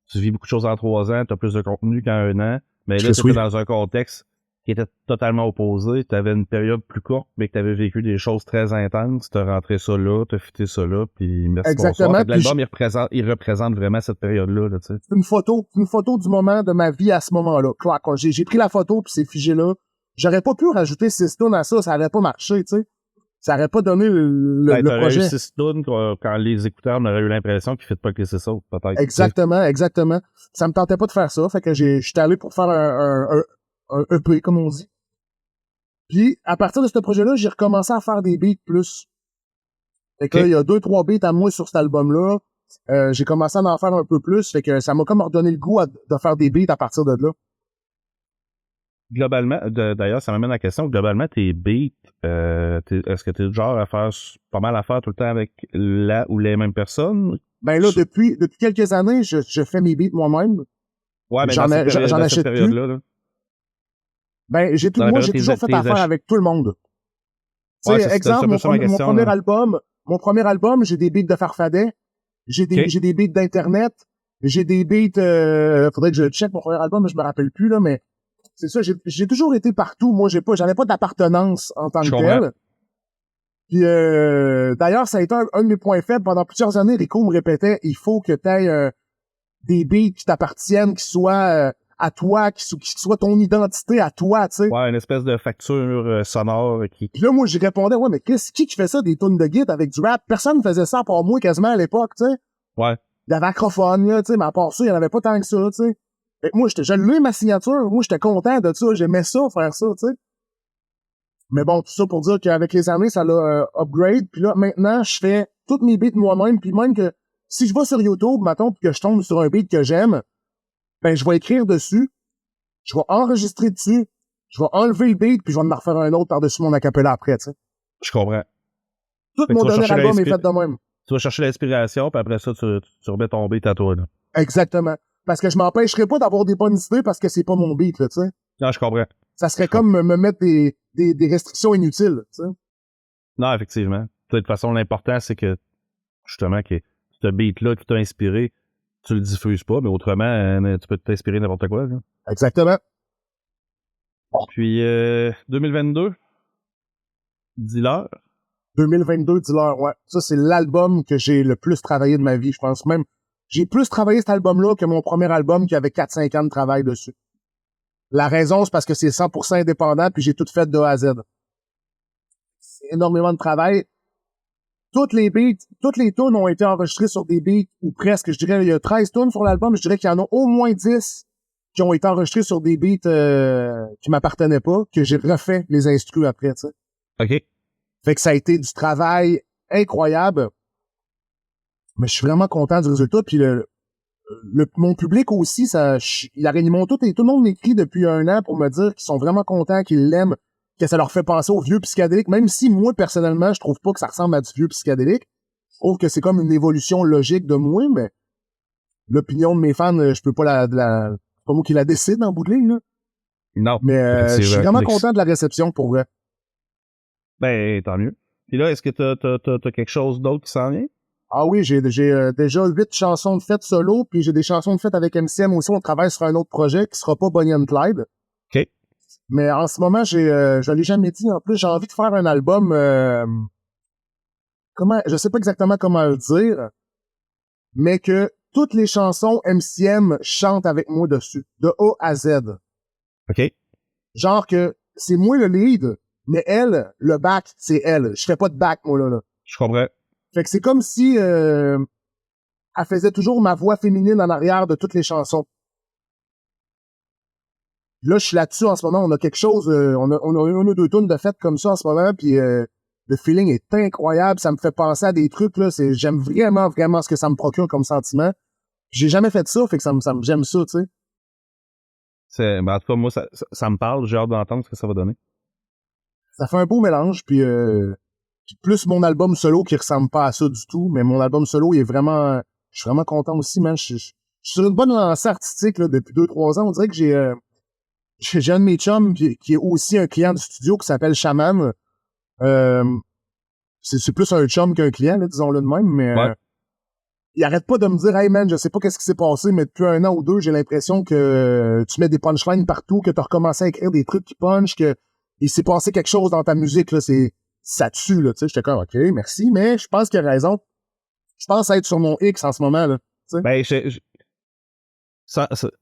tu vis beaucoup de choses en 3 ans, t'as plus de contenu qu'en 1 an. Mais là, t'étais dans un contexte qui était totalement opposé. T'avais une période plus courte, mais que t'avais vécu des choses très intenses. T'as rentré ça là, t'as fité ça là, puis merci. Exactement. L'album, il représente vraiment cette période-là, là, tu sais. C'est une photo du moment de ma vie à ce moment-là. Clac, j'ai pris la photo puis c'est figé là. J'aurais pas pu rajouter 6 tunes à ça aurait pas marché, tu sais. Ça aurait pas donné le projet. Eu 6 tunes quand les écouteurs, on aurait eu l'impression qu'ils ne fit pas que les 6 autres, peut-être. Exactement. Ça me tentait pas de faire ça, fait que j'étais allé pour faire un EP, comme on dit. Puis, à partir de ce projet-là, j'ai recommencé à faire des beats plus. Fait que là, il y a 2-3 beats à moi sur cet album-là. J'ai commencé à en faire un peu plus, fait que ça m'a comme redonné le goût de faire des beats à partir de là. Globalement, d'ailleurs, ça m'amène à la question, globalement, tes beats, est-ce que t'es le genre à faire pas mal à faire tout le temps avec la ou les mêmes personnes? Ben là, depuis quelques années, je fais mes beats moi-même. Ouais, mais j'en achète plus. Là. Ben, j'ai toujours fait affaire avec tout le monde. Tu sais, exemple, mon premier album, j'ai des beats de Farfadet, j'ai des beats d'internet, j'ai des beats, faudrait que je check mon premier album, mais je me rappelle plus, là, mais c'est ça, j'ai toujours été partout. Moi, j'avais pas d'appartenance en tant que tel. Puis d'ailleurs, ça a été un de mes points faibles. Pendant plusieurs années, Rico me répétait, il faut que t'aies des beats qui t'appartiennent, qui soient à toi, qui soient ton identité à toi, tu sais. Ouais, une espèce de facture sonore qui... Puis là, moi, j'y répondais, ouais, mais qui fait ça, des tunes de guide avec du rap? Personne ne faisait ça à part moi, quasiment, à l'époque, tu sais. Ouais. Il y avait Acrophone, là, tu sais, mais à part ça, il n'y en avait pas tant que ça, tu sais. Fait que moi, j'ai lu ma signature, moi, j'étais content de ça, j'aimais ça, faire ça, tu sais. Mais bon, tout ça pour dire qu'avec les années, ça l'a upgrade, puis là, maintenant, je fais toutes mes beats moi-même, puis même que si je vais sur YouTube, mettons, puis que je tombe sur un beat que j'aime, ben, je vais écrire dessus, je vais enregistrer dessus, je vais enlever le beat, puis je vais en refaire un autre par-dessus mon acapella après, tu sais. Je comprends. Tout Fait que mon tu vas dernier chercher album est fait de même. Tu vas chercher l'inspiration, puis après ça, tu remets ton beat à toi, là. Exactement. Parce que je m'empêcherai pas d'avoir des bonnes idées parce que c'est pas mon beat, là, tu sais. Non, je comprends. Ça serait comme me mettre des restrictions inutiles, tu sais. Non, effectivement. De toute façon, l'important, c'est que, justement, que ce beat-là qui t'a inspiré, tu le diffuses pas, mais autrement, tu peux t'inspirer n'importe quoi, là. Exactement. Puis, 2022, Dealer. 2022, dis-leur, ouais. Ça, c'est l'album que j'ai le plus travaillé de ma vie, je pense. Même, j'ai plus travaillé cet album-là que mon premier album qui avait 4-5 ans de travail dessus. La raison, c'est parce que c'est 100% indépendant puis j'ai tout fait de A à Z. C'est énormément de travail. Toutes les beats, toutes les tunes ont été enregistrées sur des beats, ou presque, je dirais, il y a 13 tunes sur l'album, je dirais qu'il y en a au moins 10 qui ont été enregistrées sur des beats qui m'appartenaient pas, que j'ai refait les instrus après, tu sais. OK. Fait que ça a été du travail incroyable. Mais je suis vraiment content du résultat. Puis mon public aussi, il a réuni tout le monde m'écrit depuis 1 an pour me dire qu'ils sont vraiment contents, qu'ils l'aiment, que ça leur fait penser au vieux psychédélique. Même si moi, personnellement, je trouve pas que ça ressemble à du vieux psychédélique. Je trouve que c'est comme une évolution logique de moi, mais l'opinion de mes fans, je peux pas c'est pas moi qui la décide en bout de ligne, là. Non. Mais je suis vraiment content de la réception pour vrai. Ben, tant mieux. Puis là, est-ce que t'as quelque chose d'autre qui s'en vient? Ah oui, j'ai déjà 8 chansons de fête solo, puis j'ai des chansons de fête avec MCM aussi. On travaille sur un autre projet qui sera pas Bonnie and Clyde. OK. Mais en ce moment, je l'ai jamais dit. En plus, j'ai envie de faire un album. Je sais pas exactement comment le dire, mais que toutes les chansons MCM chantent avec moi dessus, de A à Z. OK. Genre que c'est moi le lead, mais elle, le back, c'est elle. Je fais pas de back, moi, là. Je comprends. Fait que c'est comme si elle faisait toujours ma voix féminine en arrière de toutes les chansons. Là, je suis là-dessus en ce moment. On a quelque chose, on a une ou deux tunes de fête comme ça en ce moment, puis le feeling est incroyable. Ça me fait penser à des trucs, là. J'aime vraiment, vraiment ce que ça me procure comme sentiment. J'ai jamais fait ça, fait que j'aime ça, tu sais. Ben, en tout cas, moi, ça me parle. J'ai hâte d'entendre ce que ça va donner. Ça fait un beau mélange, puis plus mon album solo qui ressemble pas à ça du tout, mais mon album solo, il est vraiment... Je suis vraiment content aussi, man. Je suis sur une bonne lancée artistique là, depuis 2-3 ans. On dirait que j'ai un de mes chums qui est aussi un client du studio qui s'appelle Shaman. C'est plus un chum qu'un client, là, disons-le de même, mais ouais. Il arrête pas de me dire « Hey man, je sais pas qu'est-ce qui s'est passé, mais depuis 1 an ou 2, j'ai l'impression que tu mets des punchlines partout, que t'as recommencé à écrire des trucs qui punchent, que il s'est passé quelque chose dans ta musique, là, ça tue, là, tu sais. » J'étais comme « OK, merci, mais je pense qu'il a raison. Je pense être sur mon X en ce moment, là. » Ben,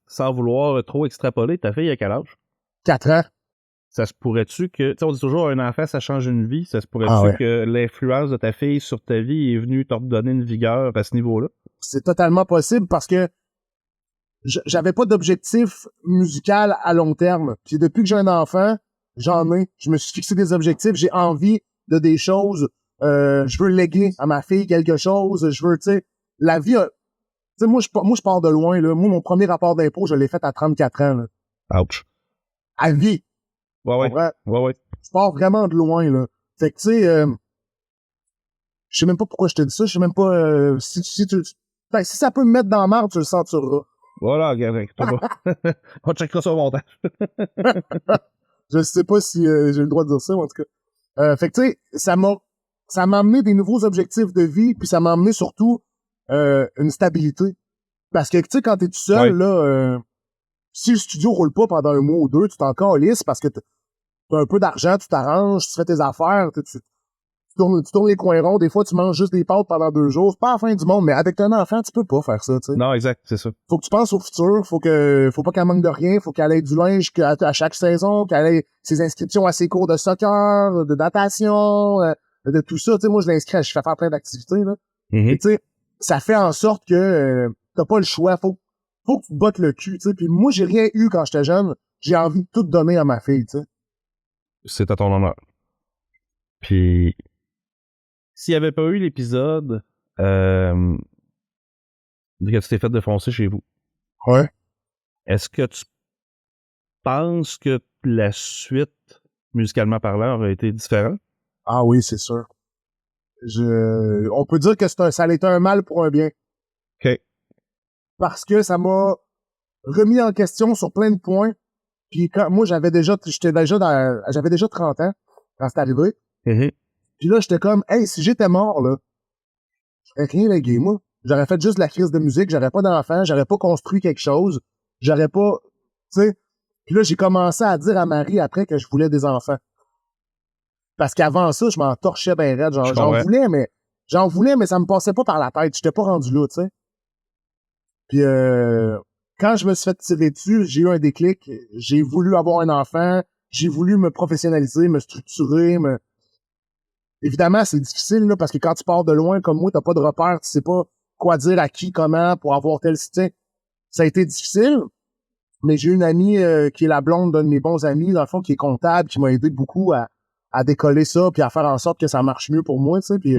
sans vouloir trop extrapoler, ta fille a quel âge? 4 ans. Ça se pourrait-tu que... Tu sais, on dit toujours un enfant, ça change une vie. Ça se pourrait-tu que l'influence de ta fille sur ta vie est venue te redonner une vigueur à ce niveau-là? C'est totalement possible parce que j'avais pas d'objectif musical à long terme. Puis depuis que j'ai un enfant, j'en ai. Je me suis fixé des objectifs. J'ai envie de des choses. Je veux léguer à ma fille quelque chose. Je veux, tu sais, la vie... Tu sais, moi, je pars de loin, là. Moi, mon premier rapport d'impôt, je l'ai fait à 34 ans, là. Ouch. À vie. Ouais. Je pars vraiment de loin, là. Fait que, tu sais, je sais même pas pourquoi je te dis ça. Je sais même pas si ça peut me mettre dans la merde, tu le sentiras. Voilà, regarde, on checkera ça au montage. Je sais pas si j'ai le droit de dire ça, en tout cas. Fait que, tu sais, ça m'a amené des nouveaux objectifs de vie, puis ça m'a amené surtout une stabilité. Parce que, tu sais, quand t'es tout seul, là, si le studio roule pas pendant 1 mois ou 2, tu t'en calisses parce que t'as un peu d'argent, tu t'arranges, tu fais tes affaires, tu tu tournes les coins ronds, des fois, tu manges juste des pâtes pendant 2 jours. C'est pas la fin du monde, mais avec ton enfant, tu peux pas faire ça, tu sais. Non, exact, c'est ça. Faut que tu penses au futur, faut pas qu'elle manque de rien, faut qu'elle ait du linge à chaque saison, qu'elle ait ses inscriptions à ses cours de soccer, de natation, de tout ça. Tu sais, moi, je l'inscris, je fais faire plein d'activités, là. Et tu sais, ça fait en sorte que t'as pas le choix. Faut que tu te bottes le cul, tu sais. Puis moi, j'ai rien eu quand j'étais jeune. J'ai envie de tout donner à ma fille, tu sais. C'est à ton honneur. Puis, s'il n'y avait pas eu l'épisode que tu t'es fait défoncer chez vous, Ouais. est-ce que tu penses que la suite, musicalement parlant, aurait été différente? Ah oui, c'est sûr. On peut dire que ça a été un mal pour un bien. OK. Parce que ça m'a remis en question sur plein de points. Puis quand moi j'avais déjà 30 ans quand c'est arrivé. Mm-hmm. Puis là j'étais comme hey, si j'étais mort là, j'aurais rien légué moi. J'aurais fait juste de la crise de musique, j'aurais pas d'enfant, j'aurais pas construit quelque chose, j'aurais pas, tu sais. Puis là j'ai commencé à dire à Marie après que je voulais des enfants. Parce qu'avant ça, je m'en torchais ben raide, j'en voulais mais ça me passait pas par la tête, j'étais pas rendu là, tu sais. Puis quand je me suis fait tirer dessus, j'ai eu un déclic. J'ai voulu avoir un enfant. J'ai voulu me professionnaliser, me structurer. Évidemment, c'est difficile là, parce que quand tu pars de loin comme moi, t'as pas de repère, tu sais pas quoi dire à qui, comment, pour avoir tel style. Ça a été difficile, mais j'ai une amie qui est la blonde d'un de mes bons amis, dans le fond, qui est comptable, qui m'a aidé beaucoup à décoller ça, puis à faire en sorte que ça marche mieux pour moi, tu sais. Puis,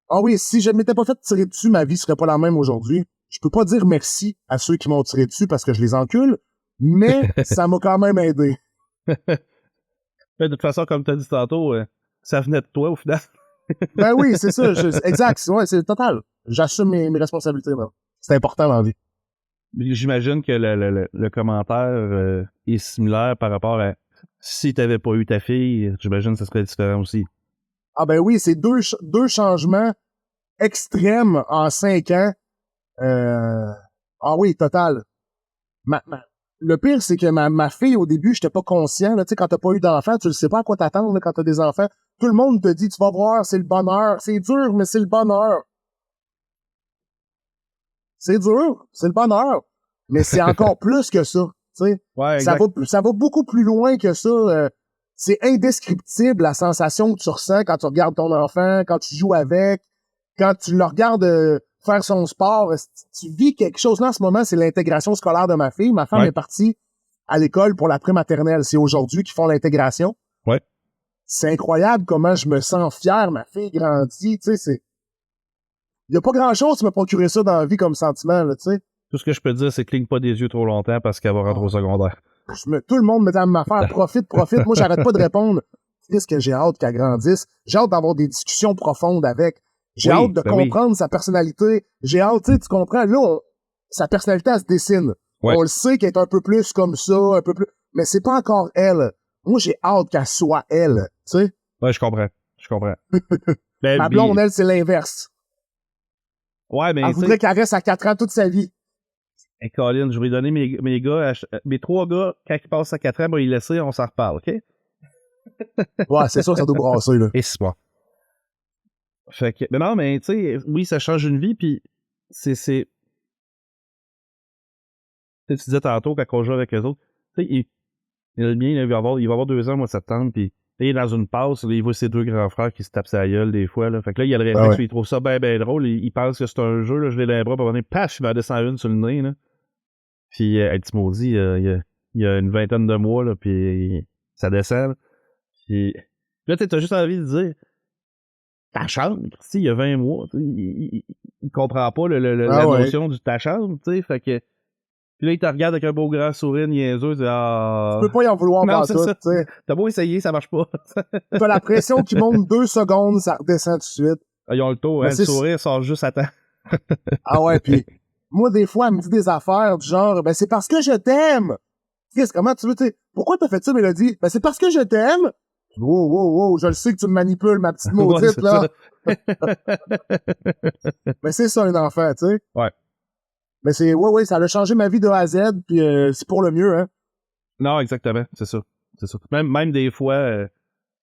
ah oui, si je m'étais pas fait tirer dessus, ma vie serait pas la même aujourd'hui. Je peux pas dire merci à ceux qui m'ont tiré dessus parce que je les encule, mais ça m'a quand même aidé. De toute façon, comme tu as dit tantôt, ça venait de toi au final. Ben oui, c'est ça. Exact. Ouais, c'est total. J'assume mes responsabilités. Là. C'est important dans la vie. J'imagine que le commentaire est similaire par rapport à si t'avais pas eu ta fille, j'imagine que ça serait différent aussi. Ah ben oui, c'est deux changements extrêmes en 5 ans. Ah oui, total. Le pire, c'est que ma fille, au début, j'étais pas conscient. Là, tu sais, quand t'as pas eu d'enfant, tu ne sais pas à quoi t'attendre là, quand t'as des enfants. Tout le monde te dit, tu vas voir, c'est le bonheur. C'est dur, mais c'est le bonheur. C'est dur, c'est le bonheur. Mais c'est encore plus que ça. Tu sais, ouais, ça va beaucoup plus loin que ça. C'est indescriptible la sensation que tu ressens quand tu regardes ton enfant, quand tu joues avec, quand tu le regardes faire son sport. Tu vis quelque chose. Là, en ce moment, c'est l'intégration scolaire de ma fille. Ma femme est partie à l'école pour la prématernelle. C'est aujourd'hui qu'ils font l'intégration. Ouais. C'est incroyable comment je me sens fier. Ma fille grandit. Tu sais, il y a pas grand-chose qui m'a procuré ça dans la vie comme sentiment, là, tu sais. Tout ce que je peux te dire, c'est cligne pas des yeux trop longtemps parce qu'elle va rentrer au secondaire. Tout le monde me dit à m'affaire, profite. Moi, j'arrête pas de répondre. Qu'est-ce que j'ai hâte qu'elle grandisse? J'ai hâte d'avoir des discussions profondes avec. J'ai hâte de comprendre sa personnalité. J'ai hâte, tu comprends? Là, sa personnalité, elle se dessine. Ouais. On le sait qu'elle est un peu plus comme ça, un peu plus... Mais c'est pas encore elle. Moi, j'ai hâte qu'elle soit elle, tu sais? Ouais, je comprends. Ma blonde, elle, c'est l'inverse. Ouais, mais elle voudrait qu'elle reste à 4 ans toute sa vie. Hey, Colin, je vais donner mes gars, mes 3 gars, quand ils passent à 4 ans, ils laisser, on s'en reparle, OK? Ouais, c'est sûr, ça doit brasser, là. Et c'est bon. Fait que, mais non, mais tu sais, oui, ça change une vie, puis c'est... Tu disais tantôt, quand on joue avec eux autres, tu sais, le mien, il va avoir 2 ans au mois de septembre, puis il est dans une passe, là, il voit ses 2 grands frères qui se tapent sa gueule des fois, là. Fait que là, il y a le réflexe, il trouve ça ben drôle, il pense que c'est un jeu, là, je l'ai dans les bras, puis paf, il m'en descend une sur le nez, là. Puis, petit maudit, il y a une vingtaine de mois, là, puis ça descend, là. Puis là, t'as juste envie de dire, ta chambre, il y a 20 mois, il comprend pas la notion du ta chambre, tu sais, fait que... Puis là, il te regarde avec un beau grand sourire niaiseux, tu peux pas y en vouloir non, pas tout, tu sais. T'as beau essayer, ça marche pas. T'as la pression qui monte 2 secondes, ça redescend tout de suite. Ah, ils ont le taux, hein, le sourire sort juste à temps. Ah ouais, puis moi, des fois, elle me dit des affaires du genre, ben c'est parce que je t'aime. Qu'est-ce, comment tu veux, tu sais, pourquoi t'as fait ça, Mélodie? Ben c'est parce que je t'aime. Wow, je le sais que tu me manipules, ma petite maudite, là. Ben c'est ça, un enfant, tu sais. Ouais. Mais c'est, ouais, ça a changé ma vie de A à Z, puis c'est pour le mieux, hein. Non, exactement, c'est ça. Même des fois,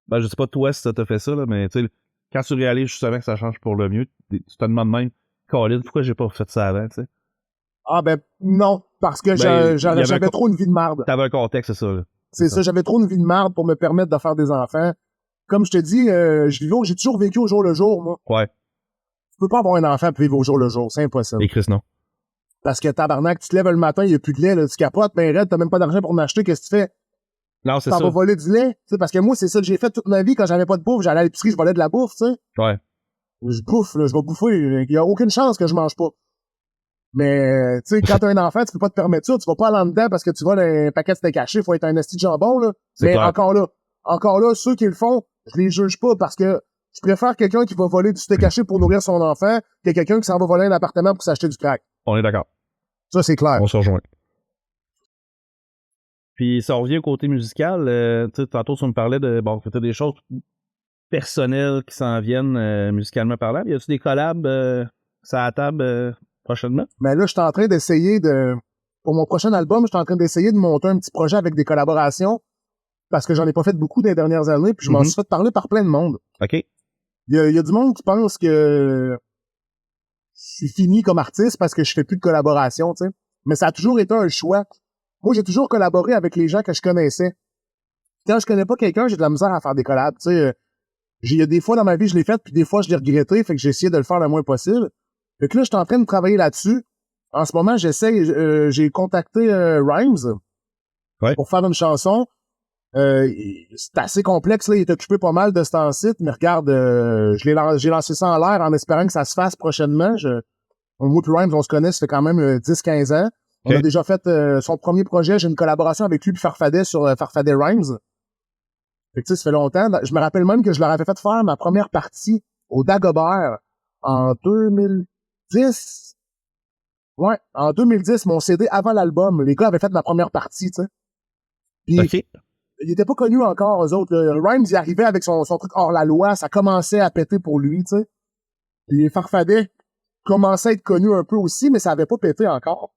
Ben, je sais pas toi si ça t'a fait ça, là, mais tu sais, quand tu réalises justement que ça change pour le mieux, tu te demandes même, Colin, pourquoi j'ai pas fait ça avant, tu sais? Ah ben non, parce que Ben, j'avais trop une vie de marde. T'avais un contexte, c'est ça, là. C'est ça, j'avais trop une vie de marde pour me permettre de faire des enfants. Comme je te dis, j'ai toujours vécu au jour le jour, moi. Ouais. Tu peux pas avoir un enfant et vivre au jour le jour, c'est impossible. Et Chris, non. Parce que tabarnak, tu te lèves le matin, il y a plus de lait, là, tu capotes, ben raide, t'as même pas d'argent pour m'acheter, qu'est-ce que tu fais? Non, c'est T'en ça. vas voler du lait? Tu sais, parce que moi, c'est ça que j'ai fait toute ma vie quand j'avais pas de bouffe, j'allais à l'épicerie, je volais de la bouffe, tu sais. Ouais. Je bouffe, là, je vais bouffer, il y a aucune chance que je mange pas. Mais, tu sais, quand t'as un enfant, tu peux pas te permettre ça, tu vas pas aller en dedans parce que tu voles un paquet de steak haché, faut être un esti de jambon, là. C'est Mais clair. encore là, ceux qui le font, je les juge pas parce que je préfère quelqu'un qui va voler du steak haché pour nourrir son enfant que quelqu'un qui s'en va voler un appartement pour s'acheter du crack. On est d'accord. Ça, c'est clair. On se rejoint. Puis, ça revient au côté musical. Tu sais, tantôt, tu me parlais de, bon, que t'as des choses personnelles qui s'en viennent musicalement parlant. Y a-tu des collabs sur la table prochainement? Mais là, je suis en train d'essayer pour mon prochain album, je suis en train d'essayer de monter un petit projet avec des collaborations parce que j'en ai pas fait beaucoup des dernières années puis je m'en suis fait parler par plein de monde. OK. Il y a du monde qui pense que je suis fini comme artiste parce que je fais plus de collaboration, tu sais. Mais ça a toujours été un choix. Moi, j'ai toujours collaboré avec les gens que je connaissais. Quand je connais pas quelqu'un, j'ai de la misère à faire des collabs, tu sais. Il y a des fois dans ma vie, je l'ai fait, puis des fois, je l'ai regretté, fait que j'ai essayé de le faire le moins possible. Fait que là, je suis en train de travailler là-dessus. En ce moment, j'ai contacté Rhymes pour faire une chanson. C'est assez complexe, là, il est occupé pas mal de ce temps-ci, mais regarde, j'ai lancé ça en l'air en espérant que ça se fasse prochainement. Moi et Rhymes, on se connaît, ça fait quand même 10-15 ans. Okay. On a déjà fait son premier projet, j'ai une collaboration avec lui et Farfadet sur Farfadet Rhymes. Fait que tu sais, ça fait longtemps. Je me rappelle même que je leur avais fait faire ma première partie au Dagobert en 2010. Ouais, en 2010, mon CD avant l'album. Les gars avaient fait ma première partie, tu sais. Puis, OK. ils étaient pas connus encore, eux autres. Rhymes, il arrivait avec son truc hors la loi. Ça commençait à péter pour lui, tu sais. Puis Farfadet commençait à être connu un peu aussi, mais ça avait pas pété encore.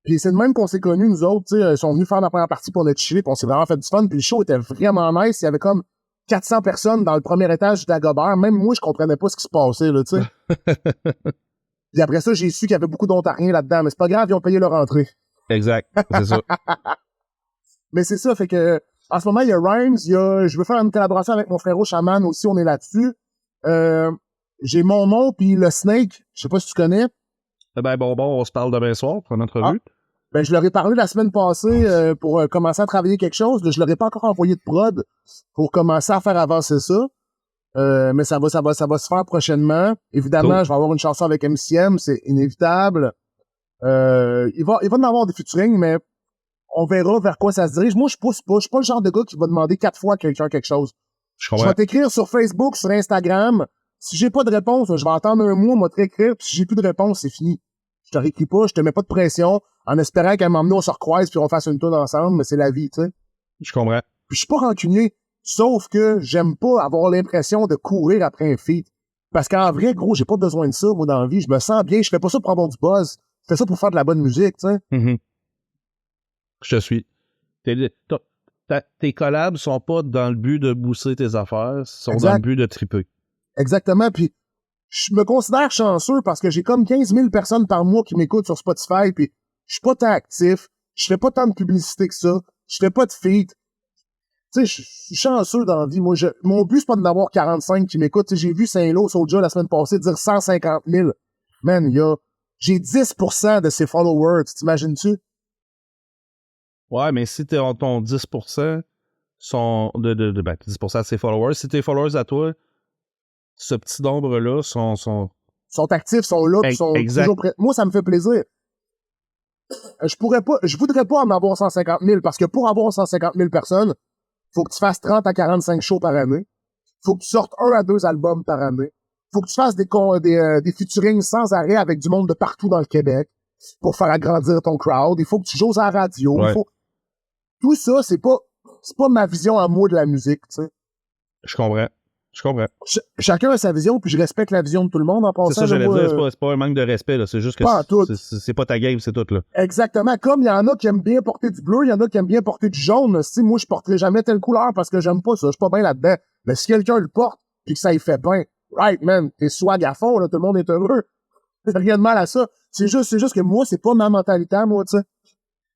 Puis c'est de même qu'on s'est connus, nous autres, tu sais, ils sont venus faire ma première partie pour notre chili, puis on s'est vraiment fait du fun, puis le show était vraiment nice, il y avait comme 400 personnes dans le premier étage du Dagobert, même moi, je comprenais pas ce qui se passait, là, tu sais. Puis après ça, j'ai su qu'il y avait beaucoup d'Ontariens là-dedans, mais c'est pas grave, ils ont payé leur entrée. Exact, c'est ça. Mais c'est ça, fait que, en ce moment, il y a Rhymes, je veux faire une collaboration avec mon frérot Shaman aussi, on est là-dessus. J'ai mon nom, puis le Snake, je sais pas si tu connais. Ben bon, on se parle demain soir pour notre revue. Ben, je leur ai parlé la semaine passée pour commencer à travailler quelque chose. Je leur ai pas encore envoyé de prod pour commencer à faire avancer ça. Mais ça va se faire prochainement. Évidemment, cool. Je vais avoir une chanson avec MCM, c'est inévitable. Il va en avoir des featuring, mais on verra vers quoi ça se dirige. Moi, je pousse pas. Je suis pas le genre de gars qui va demander 4 fois à quelqu'un quelque chose. Je vais t'écrire sur Facebook, sur Instagram. Si j'ai pas de réponse, je vais attendre un mois, moi te réécrire, puis si j'ai plus de réponse, c'est fini. Je te réécris pas, je te mets pas de pression, en espérant qu'à un moment donné, on se recroise puis on fasse une tour ensemble, mais c'est la vie, tu sais. Je comprends. Puis je suis pas rancunier, sauf que j'aime pas avoir l'impression de courir après un feat. Parce qu'en vrai, gros, j'ai pas besoin de ça, moi, dans la vie. Je me sens bien, je fais pas ça pour avoir du buzz. Je fais ça pour faire de la bonne musique, tu sais. Mm-hmm. Je te suis. Tes collabs sont pas dans le but de booster tes affaires, sont dans le but de triper. Exactement, puis je me considère chanceux parce que j'ai comme 15 000 personnes par mois qui m'écoutent sur Spotify, puis je suis pas tant actif, je fais pas tant de publicité que ça, je fais pas de feat. Tu sais, je suis chanceux dans la vie. Moi, mon but, c'est pas d'en avoir 45 qui m'écoutent. T'sais, j'ai vu Saint-Lô, Soulja, la semaine passée, dire 150 000. Man, j'ai 10% de ses followers, t'imagines-tu? Ouais, mais si ton 10% sont ben, 10% de ses followers, si tes followers à toi, ce petit nombre-là sont actifs, sont là, pis sont toujours prêts. Moi, ça me fait plaisir. Je voudrais pas en avoir 150 000 parce que pour avoir 150 000 personnes, faut que tu fasses 30 à 45 shows par année. Faut que tu sortes 1 à 2 albums par année. Faut que tu fasses des featurings sans arrêt avec du monde de partout dans le Québec pour faire agrandir ton crowd. Il faut que tu joues à la radio. Ouais. Tout ça, c'est pas ma vision à moi de la musique, tu sais. Je comprends. Je comprends. Chacun a sa vision, puis je respecte la vision de tout le monde en passant. C'est ça, j'allais dire, c'est pas un manque de respect, là. C'est juste que c'est pas ta game, c'est tout, là. Exactement. Comme il y en a qui aiment bien porter du bleu, il y en a qui aiment bien porter du jaune. Si moi, je porterai jamais telle couleur parce que j'aime pas ça, je suis pas bien là-dedans. Mais si quelqu'un le porte, puis que ça y fait bien, right, man, t'es swag à fond, là, tout le monde est heureux. Rien de mal à ça. C'est juste que moi, c'est pas ma mentalité, moi, tu sais.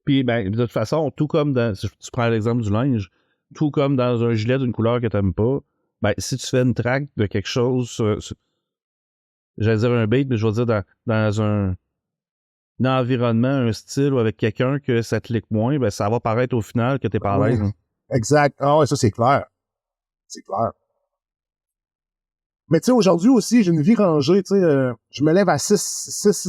Puis, ben, de toute façon, tout comme si tu prends l'exemple du linge, tout comme dans un gilet d'une couleur que t'aimes pas, ben, si tu fais une track de quelque chose, j'allais dire un beat, mais je vais dire dans un environnement, un style ou avec quelqu'un que ça clique moins, ben, ça va paraître au final que t'es pas à l'aise. Hein. Exact. Ah ouais, ça, c'est clair. C'est clair. Mais tu sais, aujourd'hui aussi, j'ai une vie rangée, tu sais, je me lève à 6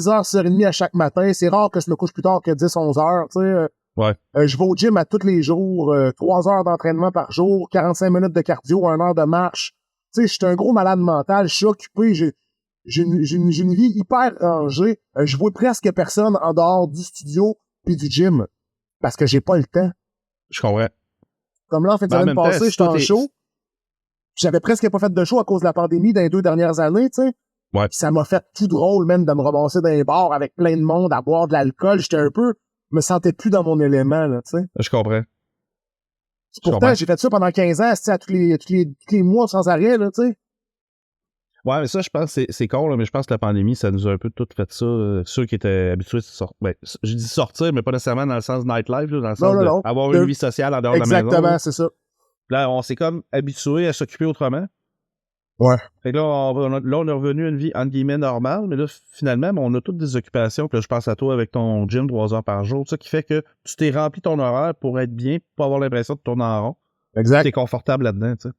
heures, 6h30 à chaque matin. C'est rare que je me couche plus tard que 10, 11 heures, tu sais. Ouais. Je vais au gym à tous les jours, 3 heures d'entraînement par jour, 45 minutes de cardio, 1 heure de marche. Tu sais, je suis un gros malade mental, je suis occupé, j'ai une vie hyper rangée. Je vois presque personne en dehors du studio puis du gym parce que j'ai pas le temps. Je comprends. Comme là, en fin de semaine passée, j'étais en show. J'avais presque pas fait de show à cause de la pandémie dans les 2 dernières années, tu sais. Ouais. Pis ça m'a fait tout drôle, même, de me ramasser dans les bars avec plein de monde, à boire de l'alcool. Je me sentais plus dans mon élément, là, tu sais. Je comprends. Pourtant, j'ai fait ça pendant 15 ans, tu sais, à tous les mois sans arrêt, là, tu sais. Ouais, mais ça, je pense, c'est con, là, mais je pense que la pandémie, ça nous a un peu tout fait ça. Ceux qui étaient habitués de sortir, ben, je dis sortir, mais pas nécessairement dans le sens nightlife, là, dans le sens d'avoir une vie sociale en dehors de la maison. Exactement, c'est ça. Là, on s'est comme habitué à s'occuper autrement. Ouais. Fait que là, on est revenu à une vie, entre guillemets, normale, mais là, finalement, on a toutes des occupations. Puis là, je pense à toi avec ton gym 3 heures par jour. Ça qui fait que tu t'es rempli ton horaire pour être bien, pour pas avoir l'impression de tourner en rond. Exact. T'es confortable là-dedans, tu sais.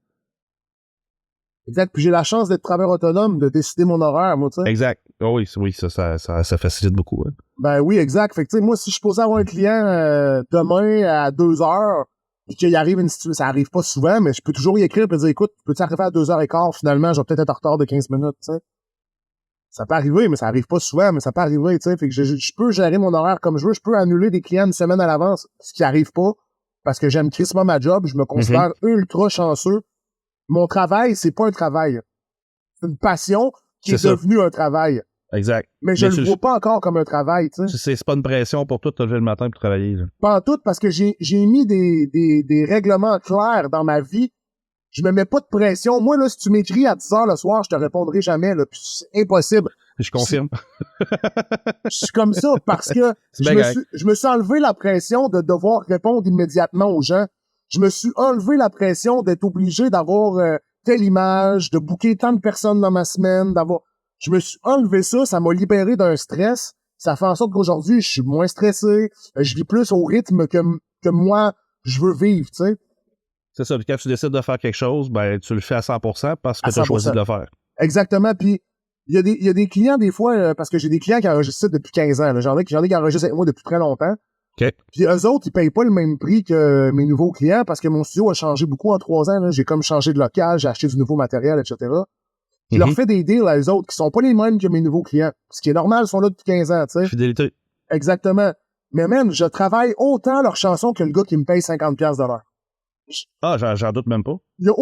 Exact. Puis j'ai la chance d'être travailleur autonome, de décider mon horaire, moi, tu sais. Exact. Oh oui, ça facilite beaucoup. Hein. Ben oui, exact. Fait que, tu sais, moi, si je suis posé avoir un client demain à 2 heures, puis qu'il arrive une situation, ça arrive pas souvent, mais je peux toujours y écrire et dire, écoute, peux-tu arriver à 2h15, finalement, je vais peut-être être en retard de 15 minutes, tu sais. Ça peut arriver, mais ça arrive pas souvent, mais ça peut arriver, tu sais. Fait que je peux gérer mon horaire comme je veux, je peux annuler des clients une semaine à l'avance, ce qui arrive pas, parce que j'aime crissement ma job, je me considère ultra chanceux. Mon travail, c'est pas un travail. C'est une passion qui est devenue un travail. Exact. Mais je le vois pas encore comme un travail, tu sais. C'est pas une pression pour toi de te lever le matin pour travailler, là. Pas en tout, parce que j'ai mis des règlements clairs dans ma vie. Je me mets pas de pression. Moi, là, si tu m'écris à 10h le soir, je te répondrai jamais, là. Puis c'est impossible. Je confirme. Je suis comme ça parce que je me suis enlevé la pression de devoir répondre immédiatement aux gens. Je me suis enlevé la pression d'être obligé d'avoir telle image, de booker tant de personnes dans ma semaine, je me suis enlevé ça m'a libéré d'un stress. Ça fait en sorte qu'aujourd'hui, je suis moins stressé. Je vis plus au rythme que moi, je veux vivre, tu sais. C'est ça. Puis quand tu décides de faire quelque chose, ben, tu le fais à 100% parce que tu as choisi de le faire. Exactement. Puis, il y a des clients, des fois, parce que j'ai des clients qui enregistrent ça depuis 15 ans. Là. J'en ai qui enregistrent avec moi depuis très longtemps. Okay. Puis eux autres, ils payent pas le même prix que mes nouveaux clients parce que mon studio a changé beaucoup en 3 ans. Là. J'ai comme changé de local, j'ai acheté du nouveau matériel, etc. Je leur fais des deals à eux autres qui sont pas les mêmes que mes nouveaux clients. Ce qui est normal, ils sont là depuis 15 ans, tu sais. Fidélité. Exactement. Mais man, je travaille autant leurs chansons que le gars qui me paye 50$ de l'heure. Ah, j'en doute même pas. Il y a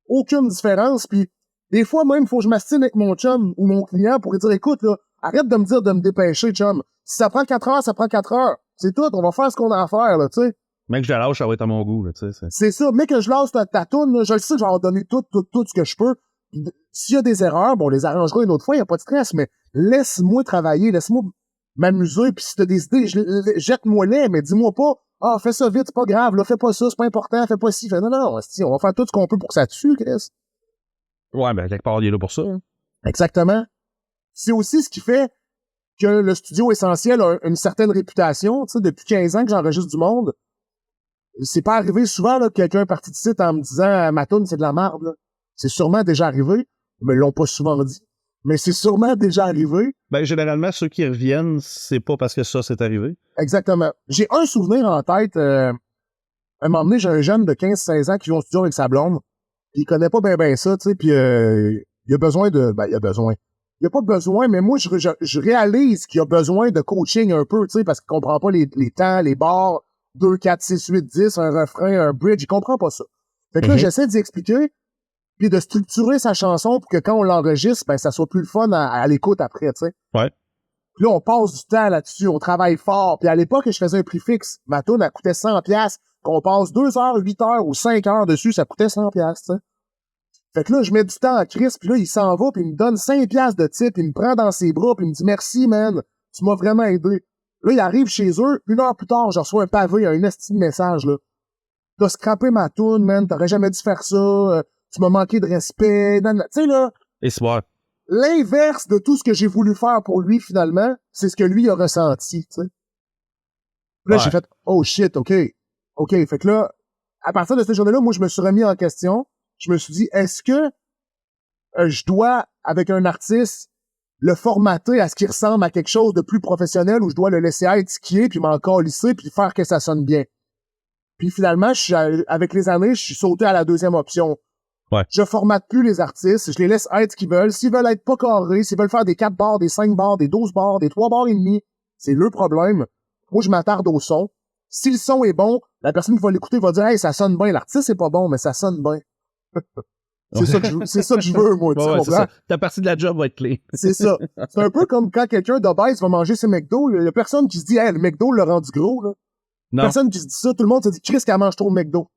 aucune différence. Puis des fois, même, il faut que je m'astine avec mon chum ou mon client pour lui dire, écoute, là, arrête de me dire de me dépêcher, chum. Si ça prend 4 heures, ça prend 4 heures. C'est tout, on va faire ce qu'on a à faire, là, tu sais. Mec, je la lâche, ça va être à mon goût, là, tu sais. C'est ça. Mais que je lâche ta toune, là, je le sais, je vais en donner tout ce que je peux. S'il y a des erreurs, bon, on les arrangera une autre fois, il n'y a pas de stress, mais laisse-moi travailler, laisse-moi m'amuser, puis si t'as des idées, jette-moi-les, mais dis-moi pas, fais ça vite, c'est pas grave, là, fais pas ça, c'est pas important, fais pas ci, non, on va faire tout ce qu'on peut pour que ça tue, Chris. Ouais, ben, quelque part, il est là pour ça. Hein. Exactement. C'est aussi ce qui fait que le studio Essentiel a une certaine réputation, tu sais, depuis 15 ans que j'enregistre du monde. C'est pas arrivé souvent, là, que quelqu'un est parti de site en me disant, ma toune, c'est de la merde, là. C'est sûrement déjà arrivé, mais ils l'ont pas souvent dit. Mais c'est sûrement déjà arrivé. Ben, généralement, ceux qui reviennent, c'est pas parce que ça s'est arrivé. Exactement. J'ai un souvenir en tête. À un moment donné, j'ai un jeune de 15-16 ans qui vient au studio avec sa blonde. Puis il connaît pas bien ça, tu sais, puis il a besoin de... Ben, il a besoin. Il a pas besoin, mais moi, je réalise qu'il a besoin de coaching un peu, tu sais, parce qu'il comprend pas les temps, les bars, 2, 4, 6, 8, 10, un refrain, un bridge, il comprend pas ça. Fait que là, j'essaie d'y expliquer. puis de structurer sa chanson pour que quand on l'enregistre, ben ça soit plus le fun à l'écoute après, tu sais. Ouais. Puis là, on passe du temps là-dessus, on travaille fort. Puis à l'époque, je faisais un prix fixe. Ma toune, elle coûtait 100$. Qu'on passe 2 heures, 8 heures ou 5 heures dessus, ça coûtait 100$, tu sais. Fait que là, je mets du temps en crise, puis là, il s'en va, puis il me donne 5$ de type, il me prend dans ses bras, puis il me dit « Merci, man, tu m'as vraiment aidé. » Là, il arrive chez eux, 1 heure plus tard, je reçois un pavé, un esti de message, là. « T'as scrappé ma toune, man, t'aurais jamais dû faire ça, tu m'as manqué de respect. » Tu sais, là, Et c'est bon. l'inverse de tout ce que j'ai voulu faire pour lui, finalement, c'est ce que lui a ressenti, tu sais. Là, j'ai fait « Oh shit, OK. OK. » Fait que là, à partir de cette journée-là, moi, je me suis remis en question. Je me suis dit, est-ce que je dois, avec un artiste, le formater à ce qui ressemble à quelque chose de plus professionnel ou je dois le laisser être ce qui est, puis m'en calisser, puis faire que ça sonne bien? Puis finalement, avec les années, je suis sauté à la deuxième option. Ouais. Je formate plus les artistes, je les laisse être ce qu'ils veulent. S'ils veulent être pas carrés, s'ils veulent faire des 4 bars, des 5 bars, des 12 bars, des 3 bars et demi, c'est leur problème. Moi, je m'attarde au son. Si le son est bon, la personne qui va l'écouter va dire « Hey, ça sonne bien. » L'artiste, c'est pas bon, mais ça sonne bien. C'est ça que je veux, moi, tu comprends? Ta partie de la job va être clé. C'est ça. C'est un peu comme quand quelqu'un d'obèse va manger ses McDo, il y a personne qui se dit « Hey, le McDo l'a rendu gros, là. » Non. Personne qui se dit ça. Tout le monde se dit « Chris, qu'elle mange trop de McDo. »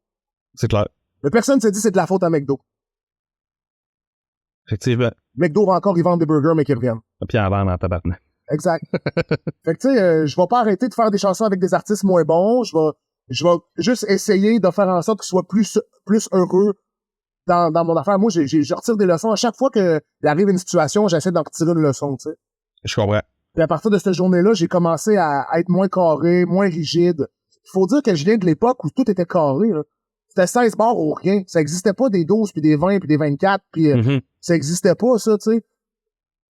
C'est clair. Mais personne se dit « C'est de la faute à McDo. » Effectivement. McDo va encore y vendre des burgers, mais qu'ils reviennent. Puis en vendre en tabarnak. Exact. Fait que tu sais, je vais pas arrêter de faire des chansons avec des artistes moins bons. Je vais juste essayer de faire en sorte qu'ils soient plus heureux dans mon affaire. Moi, je retire des leçons. À chaque fois qu'il arrive une situation, j'essaie d'en retirer une leçon, tu sais. Je comprends. Puis à partir de cette journée-là, j'ai commencé à être moins carré, moins rigide. Il faut dire que je viens de l'époque où tout était carré, là. C'était 16 bars ou rien. Ça existait pas des 12, puis des 20, puis des 24, puis ça existait pas, ça, tu sais.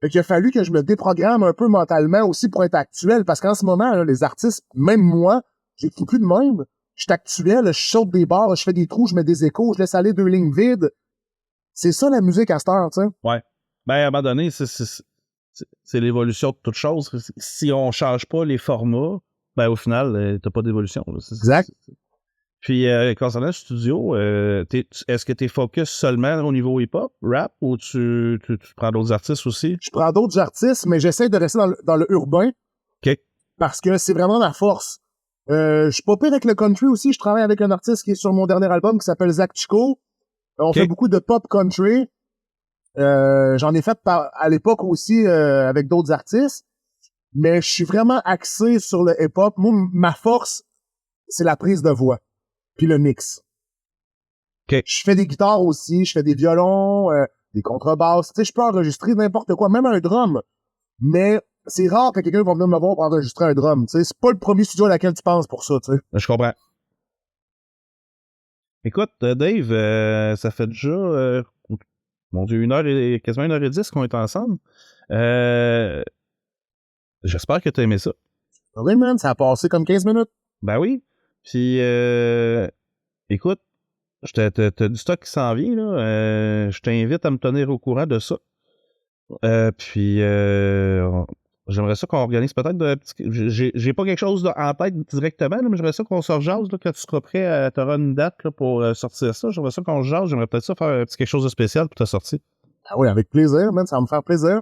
Fait qu'il a fallu que je me déprogramme un peu mentalement aussi pour être actuel, parce qu'en ce moment, là, les artistes, même moi, j'écris plus de même. Je suis actuel, je saute des bars, je fais des trous, je mets des échos, je laisse aller 2 lignes vides. C'est ça la musique à cette heure, tu sais. Ouais. Ben, à un moment donné, c'est l'évolution de toute chose. Si on change pas les formats, ben, au final, t'as pas d'évolution. Exact. Puis, concernant le studio, est-ce que t'es focus seulement au niveau hip-hop, rap, ou tu prends d'autres artistes aussi? Je prends d'autres artistes, mais j'essaie de rester dans le urbain. OK. Parce que c'est vraiment ma force. Je suis pas pire avec le country aussi. Je travaille avec un artiste qui est sur mon dernier album qui s'appelle Zach Chico. On fait beaucoup de pop country. J'en ai fait à l'époque aussi avec d'autres artistes. Mais je suis vraiment axé sur le hip-hop. Moi, ma force, c'est la prise de voix. Puis le mix. Okay. Je fais des guitares aussi, je fais des violons, des contrebasses. Tu sais, je peux enregistrer n'importe quoi, même un drum. Mais c'est rare que quelqu'un va venir me voir pour enregistrer un drum. Tu sais, c'est pas le premier studio à laquelle tu penses pour ça, tu sais. Je comprends. Écoute, Dave, ça fait déjà, mon Dieu, quasiment 1h10 qu'on est ensemble. J'espère que t'as aimé ça. Oui, man, ça a passé comme 15 minutes. Ben oui. Puis, écoute, t'as du stock qui s'en vient, là. Je t'invite à me tenir au courant de ça. Puis, j'aimerais ça qu'on organise peut-être j'ai pas quelque chose en tête directement, là, mais j'aimerais ça qu'on se rejase, là, quand tu seras prêt, t'auras une date là, pour sortir ça. J'aimerais ça qu'on jase. J'aimerais peut-être ça faire quelque chose de spécial pour ta sortie. Ah oui, avec plaisir, man, ça va me faire plaisir.